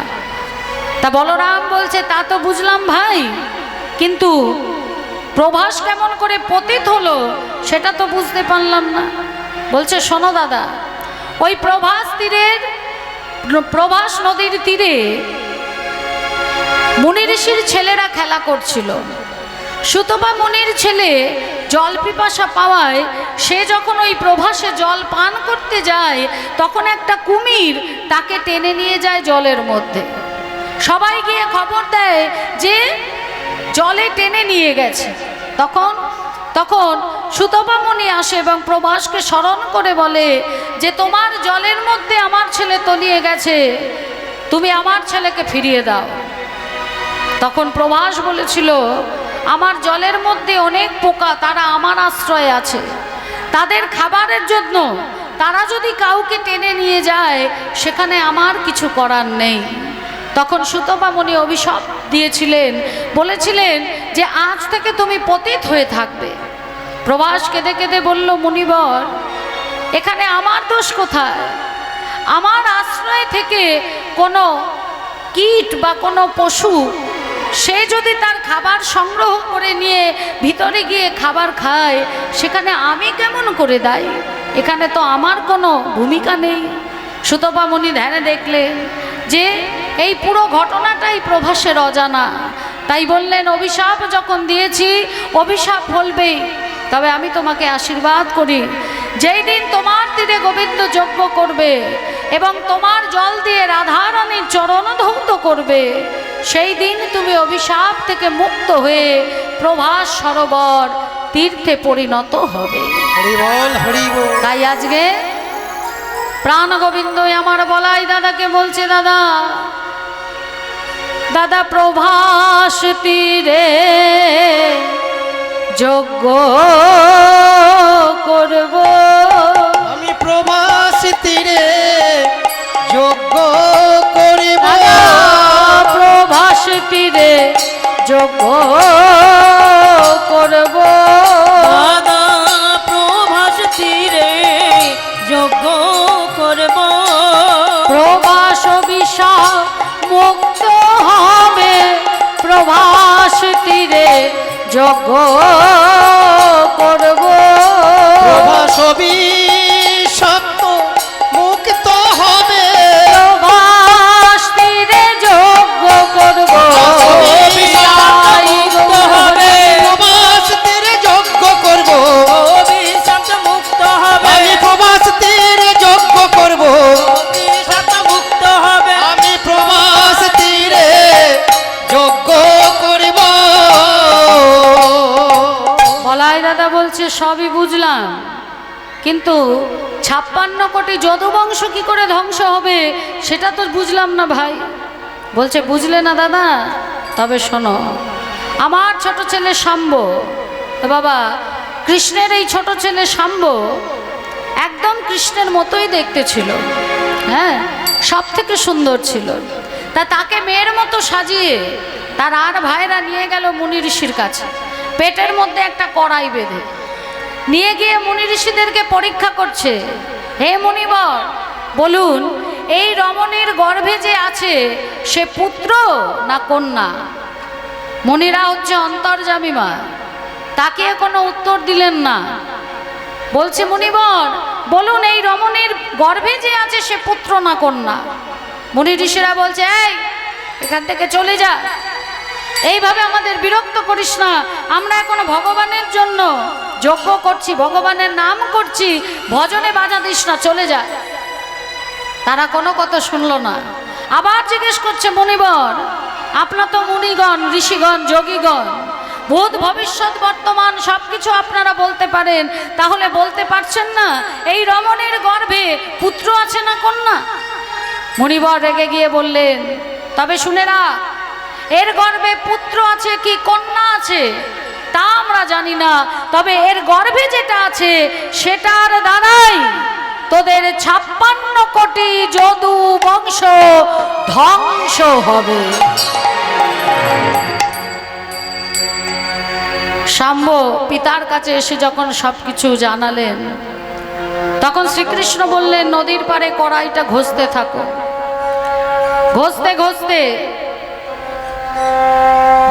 তা বলরাম বলছে, তা তো বুঝলাম ভাই, কিন্তু প্রভাস কেমন করে পতিত হলো সেটা তো বুঝতে পারলাম না। বলছে, শোনো দাদা, ওই প্রভাস নদীর তীরে মুনি ঋষির ছেলেরা খেলা করছিল। সুতপা মুনির ছেলে জল পিপাসা পাওয়ায় সে যখন ওই প্রভাসে জল পান করতে যায় তখন একটা কুমির তাকে টেনে নিয়ে যায় জলের মধ্যে। সবাই গিয়ে খবর দেয় যে জলে টেনে নিয়ে গেছে। তখন সুতপা মুনি আসে এবং প্রভাসকে স্মরণ করে বলে যে, তোমার জলের মধ্যে আমার ছেলে তলিয়ে গেছে, তুমি আমার ছেলেকে ফিরিয়ে দাও। তখন প্রভাস বলেছিল, আমার জলের মধ্যে অনেক পোকা, তারা আমার আশ্রয়ে আছে, তাদের খাবারের জন্য তারা যদি কাউকে টেনে নিয়ে যায় সেখানে আমার কিছু করার নেই। তখন সুতপা মুনি অভিশাপ দিয়েছিলেন, বলেছিলেন যে আজ থেকে তুমি পতিত হয়ে থাকবে। প্রভাস কেঁদে কেঁদে বলল, মুনিবর, এখানে আমার দোষ কোথায়? আমার আশ্রয় থেকে কোনো কীট বা কোনো পশু সে যদি তার খাবার সংগ্রহ করে নিয়ে ভিতরে গিয়ে খাবার খায়, সেখানে আমি কেমন করে দায়ী? এখানে তো আমার কোনো ভূমিকা নেই। সুতপা মুনি ধ্যানে দেখলেন যে এই পুরো ঘটনাটাই প্রভাসের অজানা। তাই বললেন, অভিশাপ যখন দিয়েছি অভিশাপ ফলবেই, তবে আমি তোমাকে আশীর্বাদ করি, যেই দিন তোমার তীরে গোবিন্দ যজ্ঞ করবে এবং তোমার জল দিয়ে রাধারানীর চরণ ধৌত করবে, সেই দিন তুমি অভিশাপ থেকে মুক্ত হয়ে প্রভাস সরোবর তীর্থে পরিণত হবে। হরি বল, হরি বল। তাই আজকে প্রাণ গোবিন্দ আমার বলাই দাদাকে বলছে, দাদা দাদা প্রভাস তীরে যজ্ঞ করব, আমি প্রভাস তীরে যজ্ঞ করিব, প্রভাস তীরে যজ্ঞ করব, দাদা প্রভাস তীরে যজ্ঞ করব, প্রভাস বিষাপ মুক্ত হবে, প্রভাস তীরে যজ্ঞ করব, প্রভাস অভিশপ্ত মুক্ত হবে, প্রভাস তীরে যজ্ঞ করব, মুক্ত হবে, প্রভাস তীরে যজ্ঞ করব, অভিশাপ মুক্ত হবে, আমি প্রভাস তীরে যজ্ঞ করব, অভিশাপ মুক্ত হবে, আমি প্রভাস তীরে যজ্ঞ করিব। বলাই দাদা বলছে, সবই বুঝলাম, কিন্তু 56 কোটি যদুবংশ কি করে ধ্বংস হবে সেটা তো বুঝলাম না ভাই। বলছে, বুঝলে না দাদা? তবে শোনো, আমার ছোট ছেলে শাম্ব, বাবা কৃষ্ণের এই ছোট ছেলে শাম্ব একদম কৃষ্ণের মতোই দেখতে ছিল। হ্যাঁ, সব থেকে সুন্দর ছিল। তাকে মেয়ের মতো সাজিয়ে তার আর ভাইরা নিয়ে গেল মুনি ঋষির কাছে, পেটের মধ্যে একটা কড়াই বেঁধে নিয়ে গিয়ে মুনি ঋষিদেরকে পরীক্ষা করছে, হে মুনিবর, বলুন এই রমণীর গর্ভে যে আছে সে পুত্র না কন্যা? মুনিরা হচ্ছে অন্তর্যামী মা, তাকে কোনো উত্তর দিলেন না। বলছে মুনিবর বলুন এই রমণীর গর্ভে যে আছে সে পুত্র না কন্যা? মুনি ঋষিরা বলছে এই এখান থেকে চলে যা, এইভাবে আমাদের বিরক্ত করিস না, আমরা এখনো ভগবানের জন্য যজ্ঞ করছি, ভগবানের নাম করছি, ভজনে বাধা দিস না, চলে যা। তারা কোনো কথা শুনলো না। আবার জিজ্ঞেস করছে মুনিবর আপনার তো মুনিগণ, ঋষিগণ, যোগীগণ, ভূত ভবিষ্যৎ বর্তমান সবকিছু আপনারা বলতে পারেন, তাহলে বলতে পারছেন না এই রমণীর গর্ভে পুত্র আছে না কন্যা? মুনিবর রেগে গিয়ে বললেন তবে শুনে রাখ, এর গর্ভে পুত্র আছে কি কন্যা আছে তা আমরা জানি না, তবে এর গর্ভে যেটা আছে সেটার দ্বারাই তোদের 56 কোটি যদু বংশ ধ্বংস হবে। শাম্ব পিতার কাছে এসে যখন সবকিছু জানালেন, তখন শ্রীকৃষ্ণ বললেন নদীর পাড়ে কড়াইটা ঘষতে থাকো। ঘষতে ঘষতে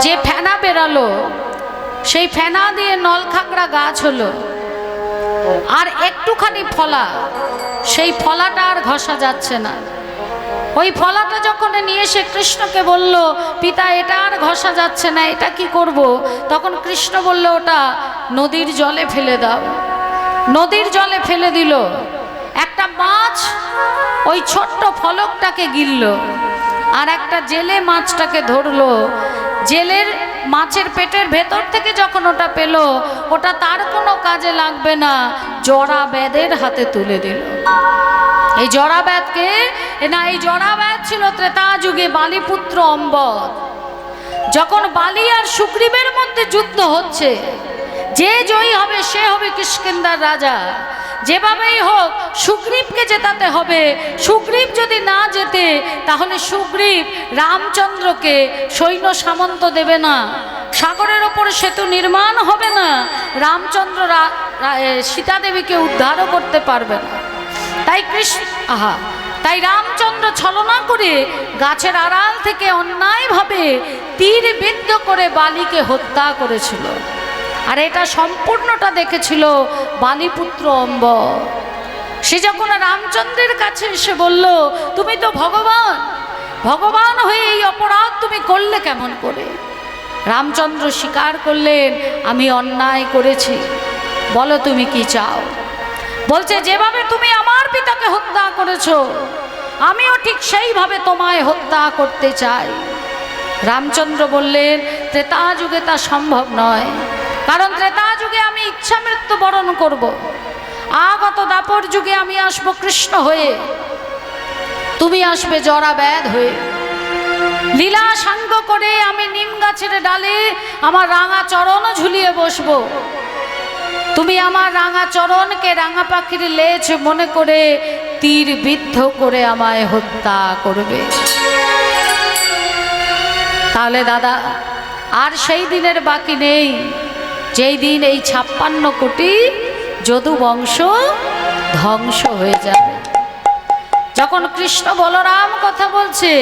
যে ফেনা বেরালো সেই ফেনা দিয়ে নলখাগড়া গাছ হলো, আর একটুখানি ফলা, সেই ফলাটা আর ঘষা যাচ্ছে না। ওই ফলাটা যখন নিয়ে এসে কৃষ্ণকে বলল পিতা এটা আর ঘষা যাচ্ছে না, এটা কি করব? তখন কৃষ্ণ বলল ওটা নদীর জলে ফেলে দাও। নদীর জলে ফেলে দিল। একটা মাছ ওই ছোট্ট ফলকটাকে গিলল, আর একটা জেলে মাছটাকে ধরলো। জেলের মাছের পেটের ভেতর থেকে যখন ওটা পেল, ওটা তার কোনো কাজে লাগবে না, জরা ব্যাধের হাতে তুলে দিল। এই জরা ব্যাধকে না, এই জরা ব্যাধ ছিল ত্রেতা যুগে বালিপুত্র অম্বর। যখন বালি আর সুগ্রীবের মধ্যে যুদ্ধ হচ্ছে, যে জয়ী হবে সে হবে কিষ্কিন্ধার রাজা। যেভাবেই হোক সুগ্রীবকে জেতাতে হবে। সুগ্রীব যদি না জেতে তাহলে সুগ্রীব রামচন্দ্রকে সৈন্য সামন্ত দেবে না, সাগরের ওপরে সেতু নির্মাণ হবে না, রামচন্দ্র সীতা দেবীকে উদ্ধারও করতে পারবে না। তাই রামচন্দ্র ছলনা করে গাছের আড়াল থেকে অন্যায়ভাবে তীর বিদ্ধ করে বালিকে হত্যা করেছিল। আর এটা সম্পূর্ণটা দেখেছিল বালিপুত্র অম্বর। সে যখন রামচন্দ্রের কাছে এসে বলল তুমি তো ভগবান, ভগবান হয়ে এই অপরাধ তুমি করলে কেমন করে? রামচন্দ্র স্বীকার করলেন আমি অন্যায় করেছি, বলো তুমি কি চাও? বলছে যেভাবে তুমি আমার পিতাকে হত্যা করেছো আমিও ঠিক সেইভাবে তোমায় হত্যা করতে চাই। রামচন্দ্র বললেন ত্রেতা যুগে তা সম্ভব নয়, কারণ ত্রেতা যুগে আমি ইচ্ছা মৃত্যু বরণ করব। আগত দাপর যুগে আমি আসব কৃষ্ণ হয়ে, তুমি আসবে জরা ব্যাধ হয়ে। লীলা সাঙ্গ করে আমি নিম গাছের ডালে আমার রাঙা চরণ ঝুলিয়ে বসবো। তুমি আমার রাঙা চরণকে রাঙা পাখির লেজ মনে করে তীর বিদ্ধ করে আমায় হত্যা করবে। তাহলে দাদা আর সেই দিনের বাকি নেই যেই দিন এই 56 কোটি যদু বংশ ধ্বংস হয়ে যাবে। যখন কৃষ্ণ বলরাম কথা বলছে,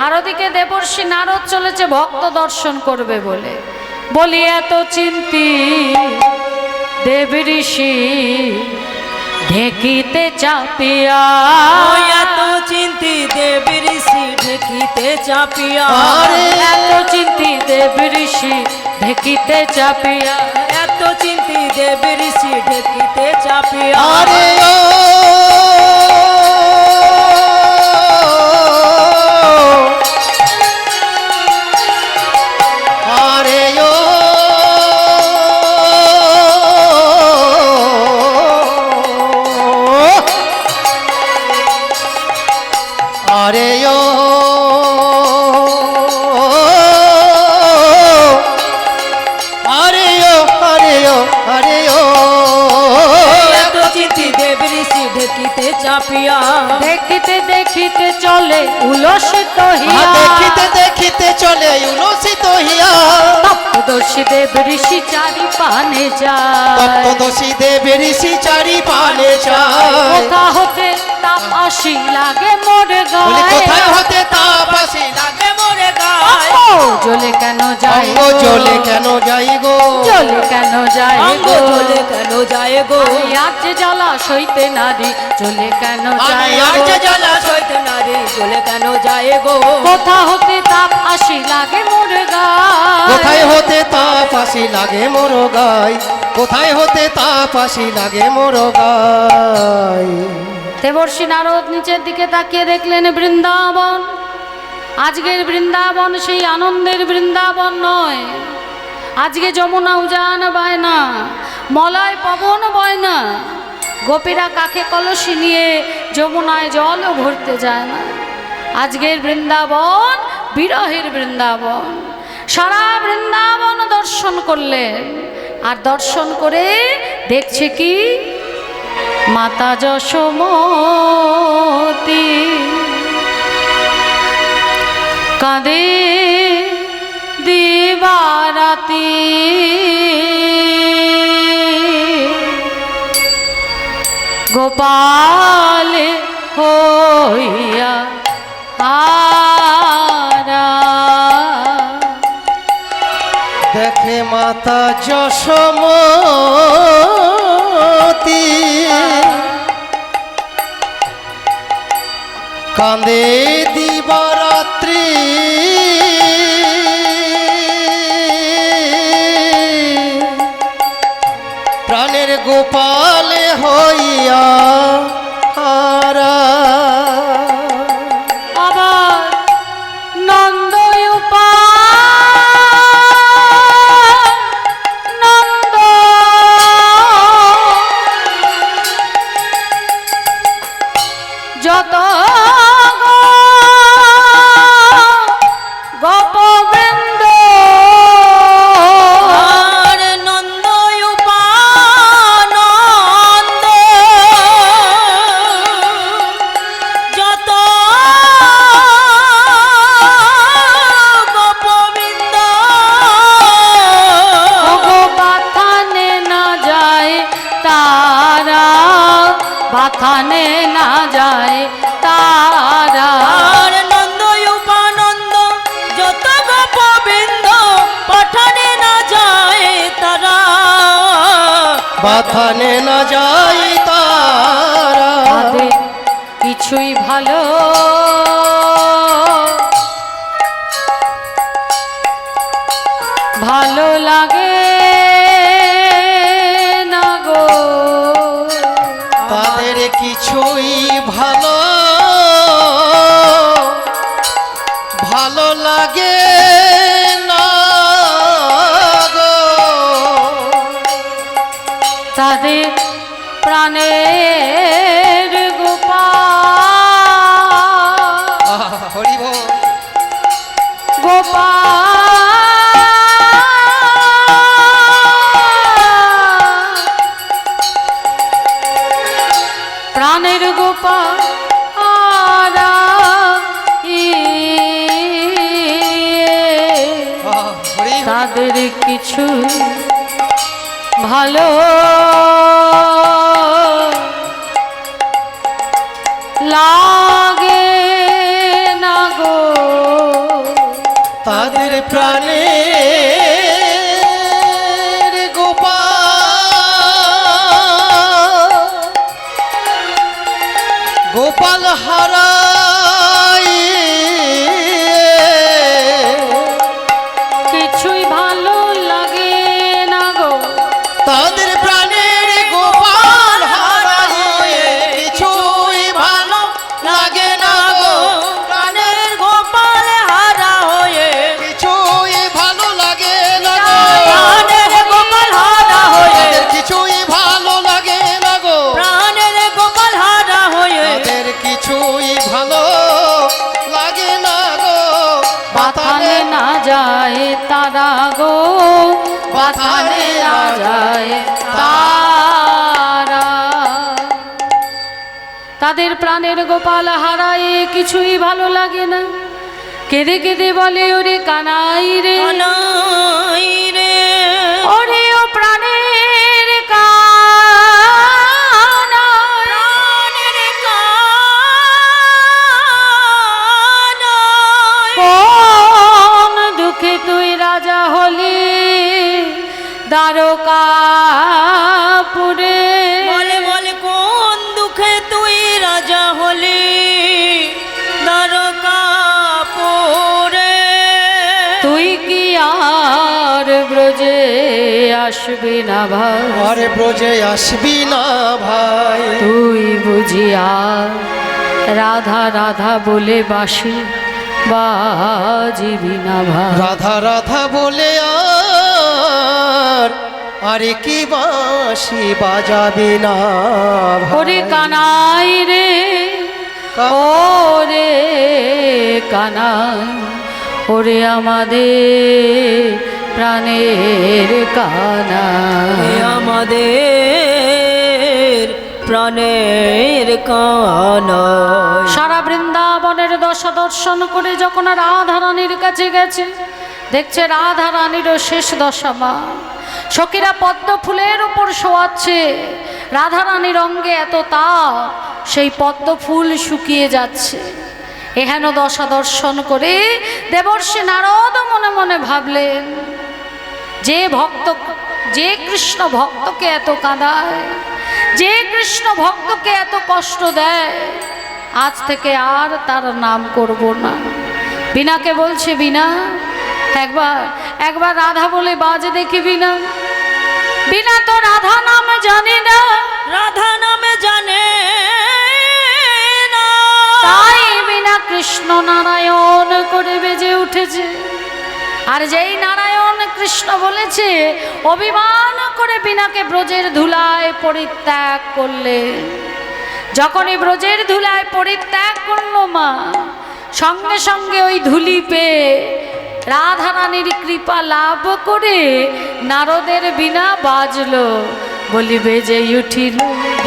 আর ওদিকে দেবর্ষি নারদ চলেছে ভক্ত দর্শন করবে বলে। বলি এত চিন্তি দেব ঋষি ঢেকিতে চাপিয়া, এত চিন্তি দেব ঋষি ঢেকিতে চাপিয়া, এত চিন্তি দেব ঋষি ঢেকিতে চাপিয়া, এত চিন্তি দেব ঋষি ঢেকিতে চাপিয়া। আরে ও আরে ও আরে ও আরে ও আরে ও আরে ও এত চিন্তি দেব ঋষি ঢেকিতে চাপিয়া, দেখিতে দেখিতে চলে উলসিত হিয়া, দেখিতে দেখিতে চলে উলসিত হিয়া। তপ্তদর্শী দেব ঋষি চারি পানে যায়, তপ্তদর্শী দেব ঋষি চারি পানে যায়। কোথা হতে তাপ আসি লাগে মোর বলি গায় কোথায় হতে তাপ আসি লাগে মোরে গায় ও জ্বলে কেন যায় অঙ্গ জ্বলে কেন যাই গো জ্বলে কেন যায় অঙ্গ গো জ্বলে কেন যায় গো আমি আর যে জ্বালা সইতে নারী জ্বলে কেন যায় আমি আর গো? যে জ্বালা সইতে নারী জ্বলে কেন যায় গো কোথা হতে তাপ আসি লাগে মোর গায় কোথায় হতে তাপ আসি লাগে মোর গায় কোথায় হতে তাপ আসি লাগে মোর গায় দেবর্ষি নারদ নিচের দিকে তাকিয়ে দেখলেন বৃন্দাবন। আজকের বৃন্দাবন সেই আনন্দের বৃন্দাবন নয়। আজকে যমুনা উজান বয় না, মলয় পবন বয় না, গোপীরা কাকে কলসি নিয়ে যমুনায় জলও ভরতে যায় না। আজকের বৃন্দাবন বিরহের বৃন্দাবন। সারা বৃন্দাবন দর্শন করলেন, আর দর্শন করে দেখছে কি মাতা যশোমতী কাঁদে দিবারাতি গোপাল হইয়া হারা। দেখে মাতা যশোমতী কাঁদে দিবারাত্রি প্রাণের গোপাল হইয়া হারা। আবার নন্দ নন্দ যত গোপবৃন্দ আর নন্দ উপানন্দ যত গোপবৃন্দ বাথানে না যায় তারা, বাথানে না যায় তারা। আর নন্দ উপানন্দ যত গোপবৃন্দ পঠানে না যায় তারা বাথানে না যাই তারা। তাদের কিছুই ভালো ভালো লাগে না গো। তাদের কিছুই ভালো ভালো লাগে না গো। তাদের প্রাণের গোপাল হরি বল। প্রাণের গোপাল হরি তাদের কিছু ভালো লাগে না গো। তাদের প্রাণে গোপাল হারাই কিছুই ভালো লাগে না গো। তাদের প্রাণের গোপাল হারাই কিছুই ভালো লাগে না গো। প্রাণের গোপাল হারা হয়ে কিছুই ভালো লাগে না গো। প্রাণের গোপাল হারা হয়ে তাদের কিছুই ভালো লাগে না গো। প্রাণের গোপাল হারা হয়ে তাদের কিছুই ভালো লাগে না গো। বাথানে না যায় তারা গো, বাথানে না যায় তারা। তাদের প্রাণের গোপাল হারায় কিছুই ভালো লাগে না। কেঁদে কেঁদে বলে ওরে কানাই রে, কানাই রে ওরে ও প্রাণের কানাই, প্রাণের কানাই দ্বারকাপুরে। বলে বলে কোন দুঃখে তুই রাজা হলি দ্বারকাপুরে। তুই কি আর ব্রজে আসবি না ভাই? আরে ব্রজে আসবি না ভাই। তুই বুঝিয়া রাধা রাধা বলে বাসি বাজিবি না ভাই? রাধা রাধা বলে আর আরে কি বাঁশি বাজাবি না ভাই। ওরে কানাই রে, ওরে কানাই, ওরে আমাদের প্রাণের কানাই। আমাদের প্রাণের কানাই। সারা বৃন্দাবনের দশা দর্শন করে যখন রাধা রানীর কাছে গেছে, দেখছে রাধা রানীরও শেষ দশা মা। সখীরা পদ্ম ফুলের উপর শোয়াচ্ছে, রাধা রানীর অঙ্গে এত তাপ, সেই পদ্ম ফুল শুকিয়ে যাচ্ছে। এহেন দশা দর্শন করে দেবর্ষি নারদ মনে মনে ভাবলেন, যে কৃষ্ণ ভক্তকে এত কাঁদায়, যে কৃষ্ণ ভক্তকে এত কষ্ট দেয়, আজ থেকে আর তার নাম করব না। বিনাকে বলছে, বিনা একবার রাধা বলে বাজে দেখি। বিনা বিনা তো রাধা নাম জানি না, রাধা নামে জানে না, তাই বিনা কৃষ্ণ নারায়ণ করে বেজে উঠেছে। আর যেই নারায়ণ কৃষ্ণ বলেছে, অভিমান করে বিনাকে ব্রজের ধুলায় পরিত্যাগ করলে। যখনই ব্রজের ধুলায় পরিত্যাগ করলো মা, সঙ্গে সঙ্গে ওই ধুলি পেয়ে রাধা রানীর কৃপা লাভ করে নারদের বিনা বাজলো। বলি বেজে উঠিল,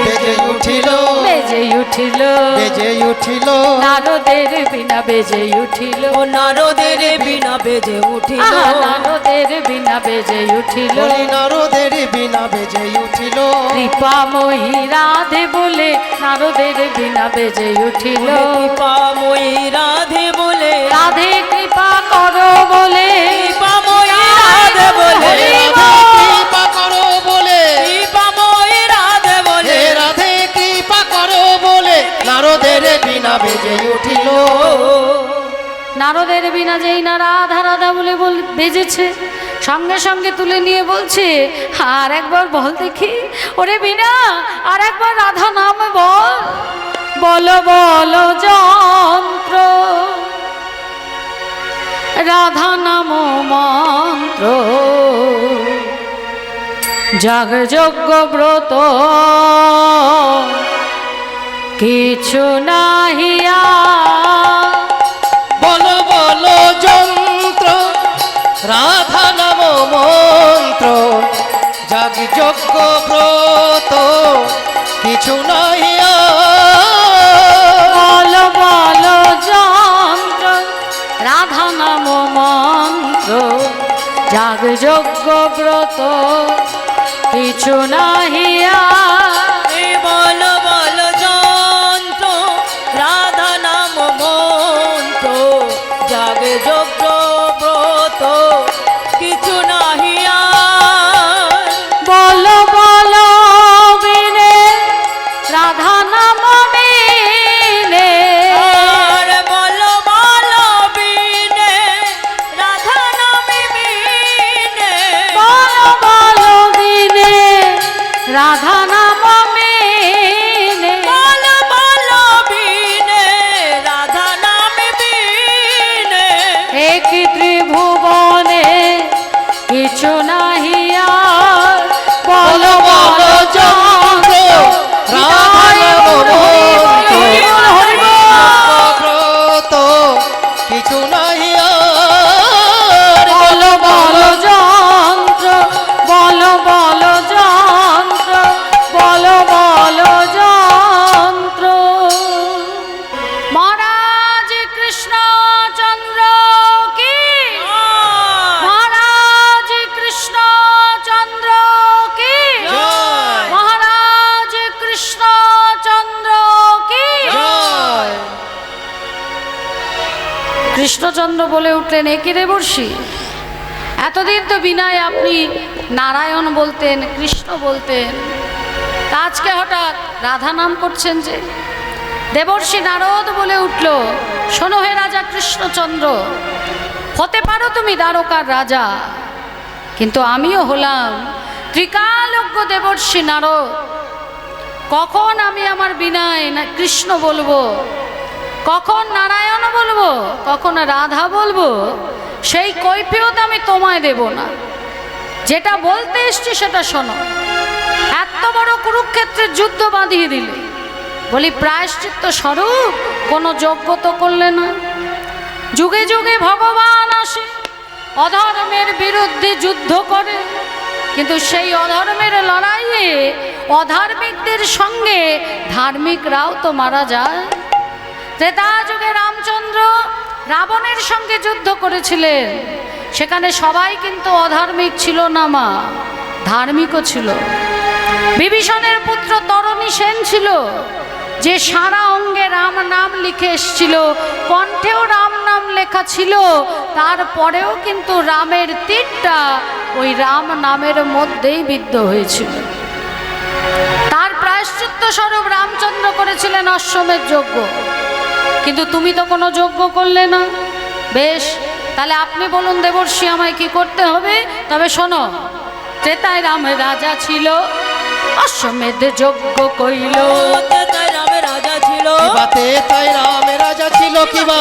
বেজে উঠিল, বেজে উঠিল, বেজে উঠিল, নারদের বিনা বেজে উঠিল। ও নারদের বিনা বেজে উঠিল। নারদের বিনা বেজে উঠিল, বলি নারদের বিনা বেজে উঠিল। কৃপাময়ী রাধে বলে নারদের বিনা বেজে উঠিল। কৃপাময়ী রাধে বলে, রাধে কৃপা করো বলে, কৃপাময়ী রাধে বলে, কৃপা করো বলে, কৃপাময়ী রাধে বলে, হে রাধে কৃপা করো বলে নারদের বিনা বেজে উঠিল। নারদের বিনা যেই না রাধা রাধা বলে বেজেছে, সঙ্গে সঙ্গে তুলে নিয়ে বলছে, আর একবার বল দেখি। ওরে বিনা, আর একবার রাধা নাম বল। বলো বলো যন্ত্র, রাধা নাম মন্ত্র, যাগযজ্ঞ ব্রত কিছু নাহিয়া। বলো বলো যন্ত্র, রাধা নাম মন্ত্র, যাগ যজ্ঞ ব্রত কিছু নাহিয়া। বলো বলো যন্ত্র, রাধা নাম মন্ত্র, যাগযজ্ঞ ব্রত কিছু নাহিয়া। বলো বলো যন্ত্র, রাধা নাম মন্ত্র, জাগে যজ্ঞ ব্রত কিছু নাহিয়া। বলো বলো বিনে, রাধা নাম বিনে। আর বলো বলো বিনে, রাধা নাম বিনে। বলো বলো বিনে, রাধা নাম বিনে। বলো বলো বিনে, রাধা নাম বিনে। এক ত্রিভুবনে কিছু নাহিয়া। বলো বলো যন্ত্র, রাধা নাম মন্ত্র, হরিবল। ব্রত কিছু নাহিয়া। বলো বলো যন্ত্র, বলো বলো যন্ত্র, বলো বলো যন্ত্র। মহারাজ কৃষ্ণচন্দ্র কি, মহারাজ কৃষ্ণচন্দ্র কি, জয়। মহারাজ কৃষ্ণচন্দ্র কি। জয়। কৃষ্ণচন্দ্র বলে উঠলেন, এ কি দেবর্ষি, এতদিন তো বিনায় আপনি নারায়ণ বলতেন, কৃষ্ণ বলতেন। তা আজকে হঠাৎ রাধা নাম করছেন যে? দেবর্ষি নারদ বলে উঠল, শোনো হে রাজা কৃষ্ণচন্দ্র, হতে পারো তুমি দ্বারকার রাজা, কিন্তু আমিও হলাম ত্রিকালজ্ঞ দেবর্ষি নারদ। কখন আমি আমার বিনায় না কৃষ্ণ বলবো, কখন নারায়ণ বলবো, কখন রাধা বলবো, সেই কৈফিয়ত আমি তোমায় দেব না। যেটা বলতে এসছি সেটা শোনো। এত বড় কুরুক্ষেত্রের যুদ্ধ বাঁধিয়ে দিলে, বলি প্রায়শ্চিত্ত স্বরূপ কোনো যজ্ঞ তো করলে না। যুগে যুগে ভগবান আসে, অধর্মের বিরুদ্ধে যুদ্ধ করে, কিন্তু সেই অধর্মের লড়াইয়ে অধার্মিকদের সঙ্গে ধার্মিকরাও তো মারা যায়। ত্রেতা যুগে রামচন্দ্র রাবণের সঙ্গে যুদ্ধ করেছিলেন, সেখানে সবাই কিন্তু অধার্মিক ছিল না মা, ধার্মিকও ছিল। বিভীষণের পুত্র তরণী সেন ছিল, যে সারা অঙ্গে রাম নাম লিখে এসছিল, কণ্ঠেও রাম নাম লেখা ছিল, তারপরেও কিন্তু রামের তীরটা ওই রাম নামের মধ্যেই বিদ্ধ হয়েছিল। তার প্রায়শ্চিত্ত স্বরূপ রামচন্দ্র করেছিলেন অশ্বমেধ যজ্ঞ, কিন্তু তুমি তো কোনো যজ্ঞ করলে না। বেশ, তাহলে আপনি বলুন দেবর্ষি আমায় কি করতে হবে? তবে শোনো, ত্রেতায় রামের রাজা ছিল, অশ্বমেধ যজ্ঞ কইল। ত্রেতায় রামের রাজা ছিল, কিবাতে তাই রামের রাজা ছিল, কিবা